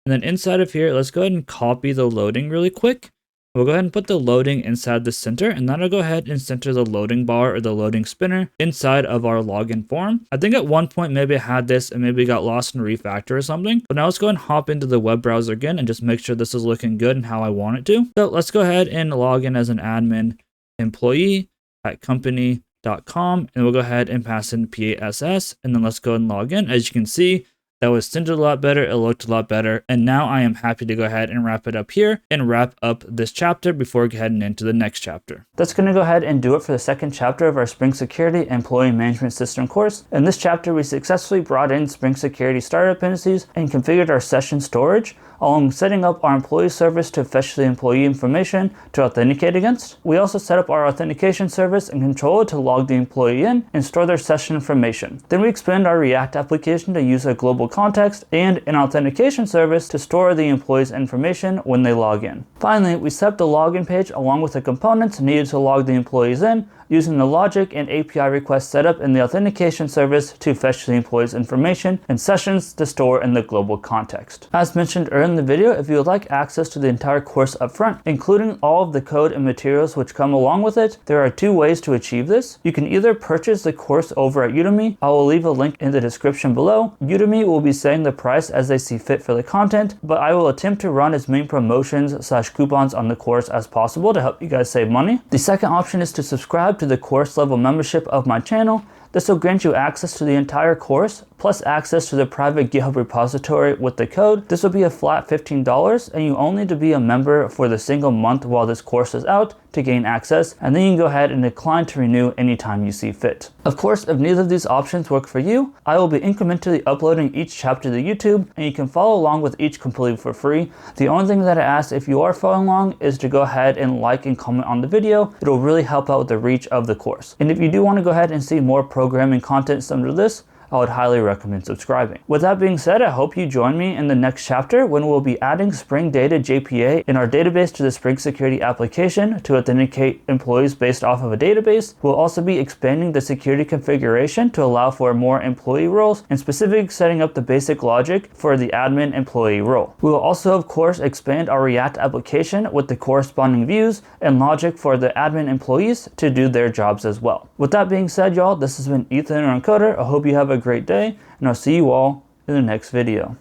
A: then inside of here, let's go ahead and copy the loading really quick. We'll go ahead and put the loading inside the center, and that'll go ahead and center the loading bar or the loading spinner inside of our login form. I think at one point maybe I had this and maybe got lost in refactor or something. But now let's go ahead and hop into the web browser again and just make sure this is looking good and how I want it to. So let's go ahead and log in as an admin employee at company.com, and we'll go ahead and pass in PASS, and then let's go ahead and log in. As you can see, that was centered a lot better, it looked a lot better, and now I am happy to go ahead and wrap it up here and wrap up this chapter before heading into the next chapter. That's going to go ahead and do it for the second chapter of our Spring Security Employee Management System course. In this chapter, we successfully brought in Spring Security starter dependencies and configured our session storage, along with setting up our employee service to fetch the employee information to authenticate against. We also set up our authentication service and control it to log the employee in and store their session information. Then we expand our React application to use a global context and an authentication service to store the employee's information when they log in. Finally, we set up the login page along with the components needed to log the employees in, using the logic and API requests set up in the authentication service to fetch the employee's information and sessions to store in the global context. As mentioned earlier in the video, if you would like access to the entire course up front, including all of the code and materials which come along with it, there are two ways to achieve this. You can either purchase the course over at Udemy. I will leave a link in the description below. Udemy will be setting the price as they see fit for the content, but I will attempt to run as many promotions/coupons on the course as possible to help you guys save money. The second option is to subscribe to the course level membership of my channel. This will grant you access to the entire course, plus access to the private GitHub repository with the code. This will be a flat $15, and you only need to be a member for the single month while this course is out to gain access, and then you can go ahead and decline to renew anytime you see fit. Of course, if neither of these options work for you, I will be incrementally uploading each chapter to YouTube, and you can follow along with each completely for free. The only thing that I ask if you are following along is to go ahead and like and comment on the video. It'll really help out with the reach of the course. And if you do want to go ahead and see more programming content similar to this, I would highly recommend subscribing. With that being said, I hope you join me in the next chapter when we'll be adding Spring Data JPA in our database to the Spring Security application to authenticate employees based off of a database. We'll also be expanding the security configuration to allow for more employee roles, and specifically setting up the basic logic for the admin employee role. We will also, of course, expand our React application with the corresponding views and logic for the admin employees to do their jobs as well. With that being said, y'all, this has been Ethan, or Encoder. I hope you have a great day, and I'll see you all in the next video.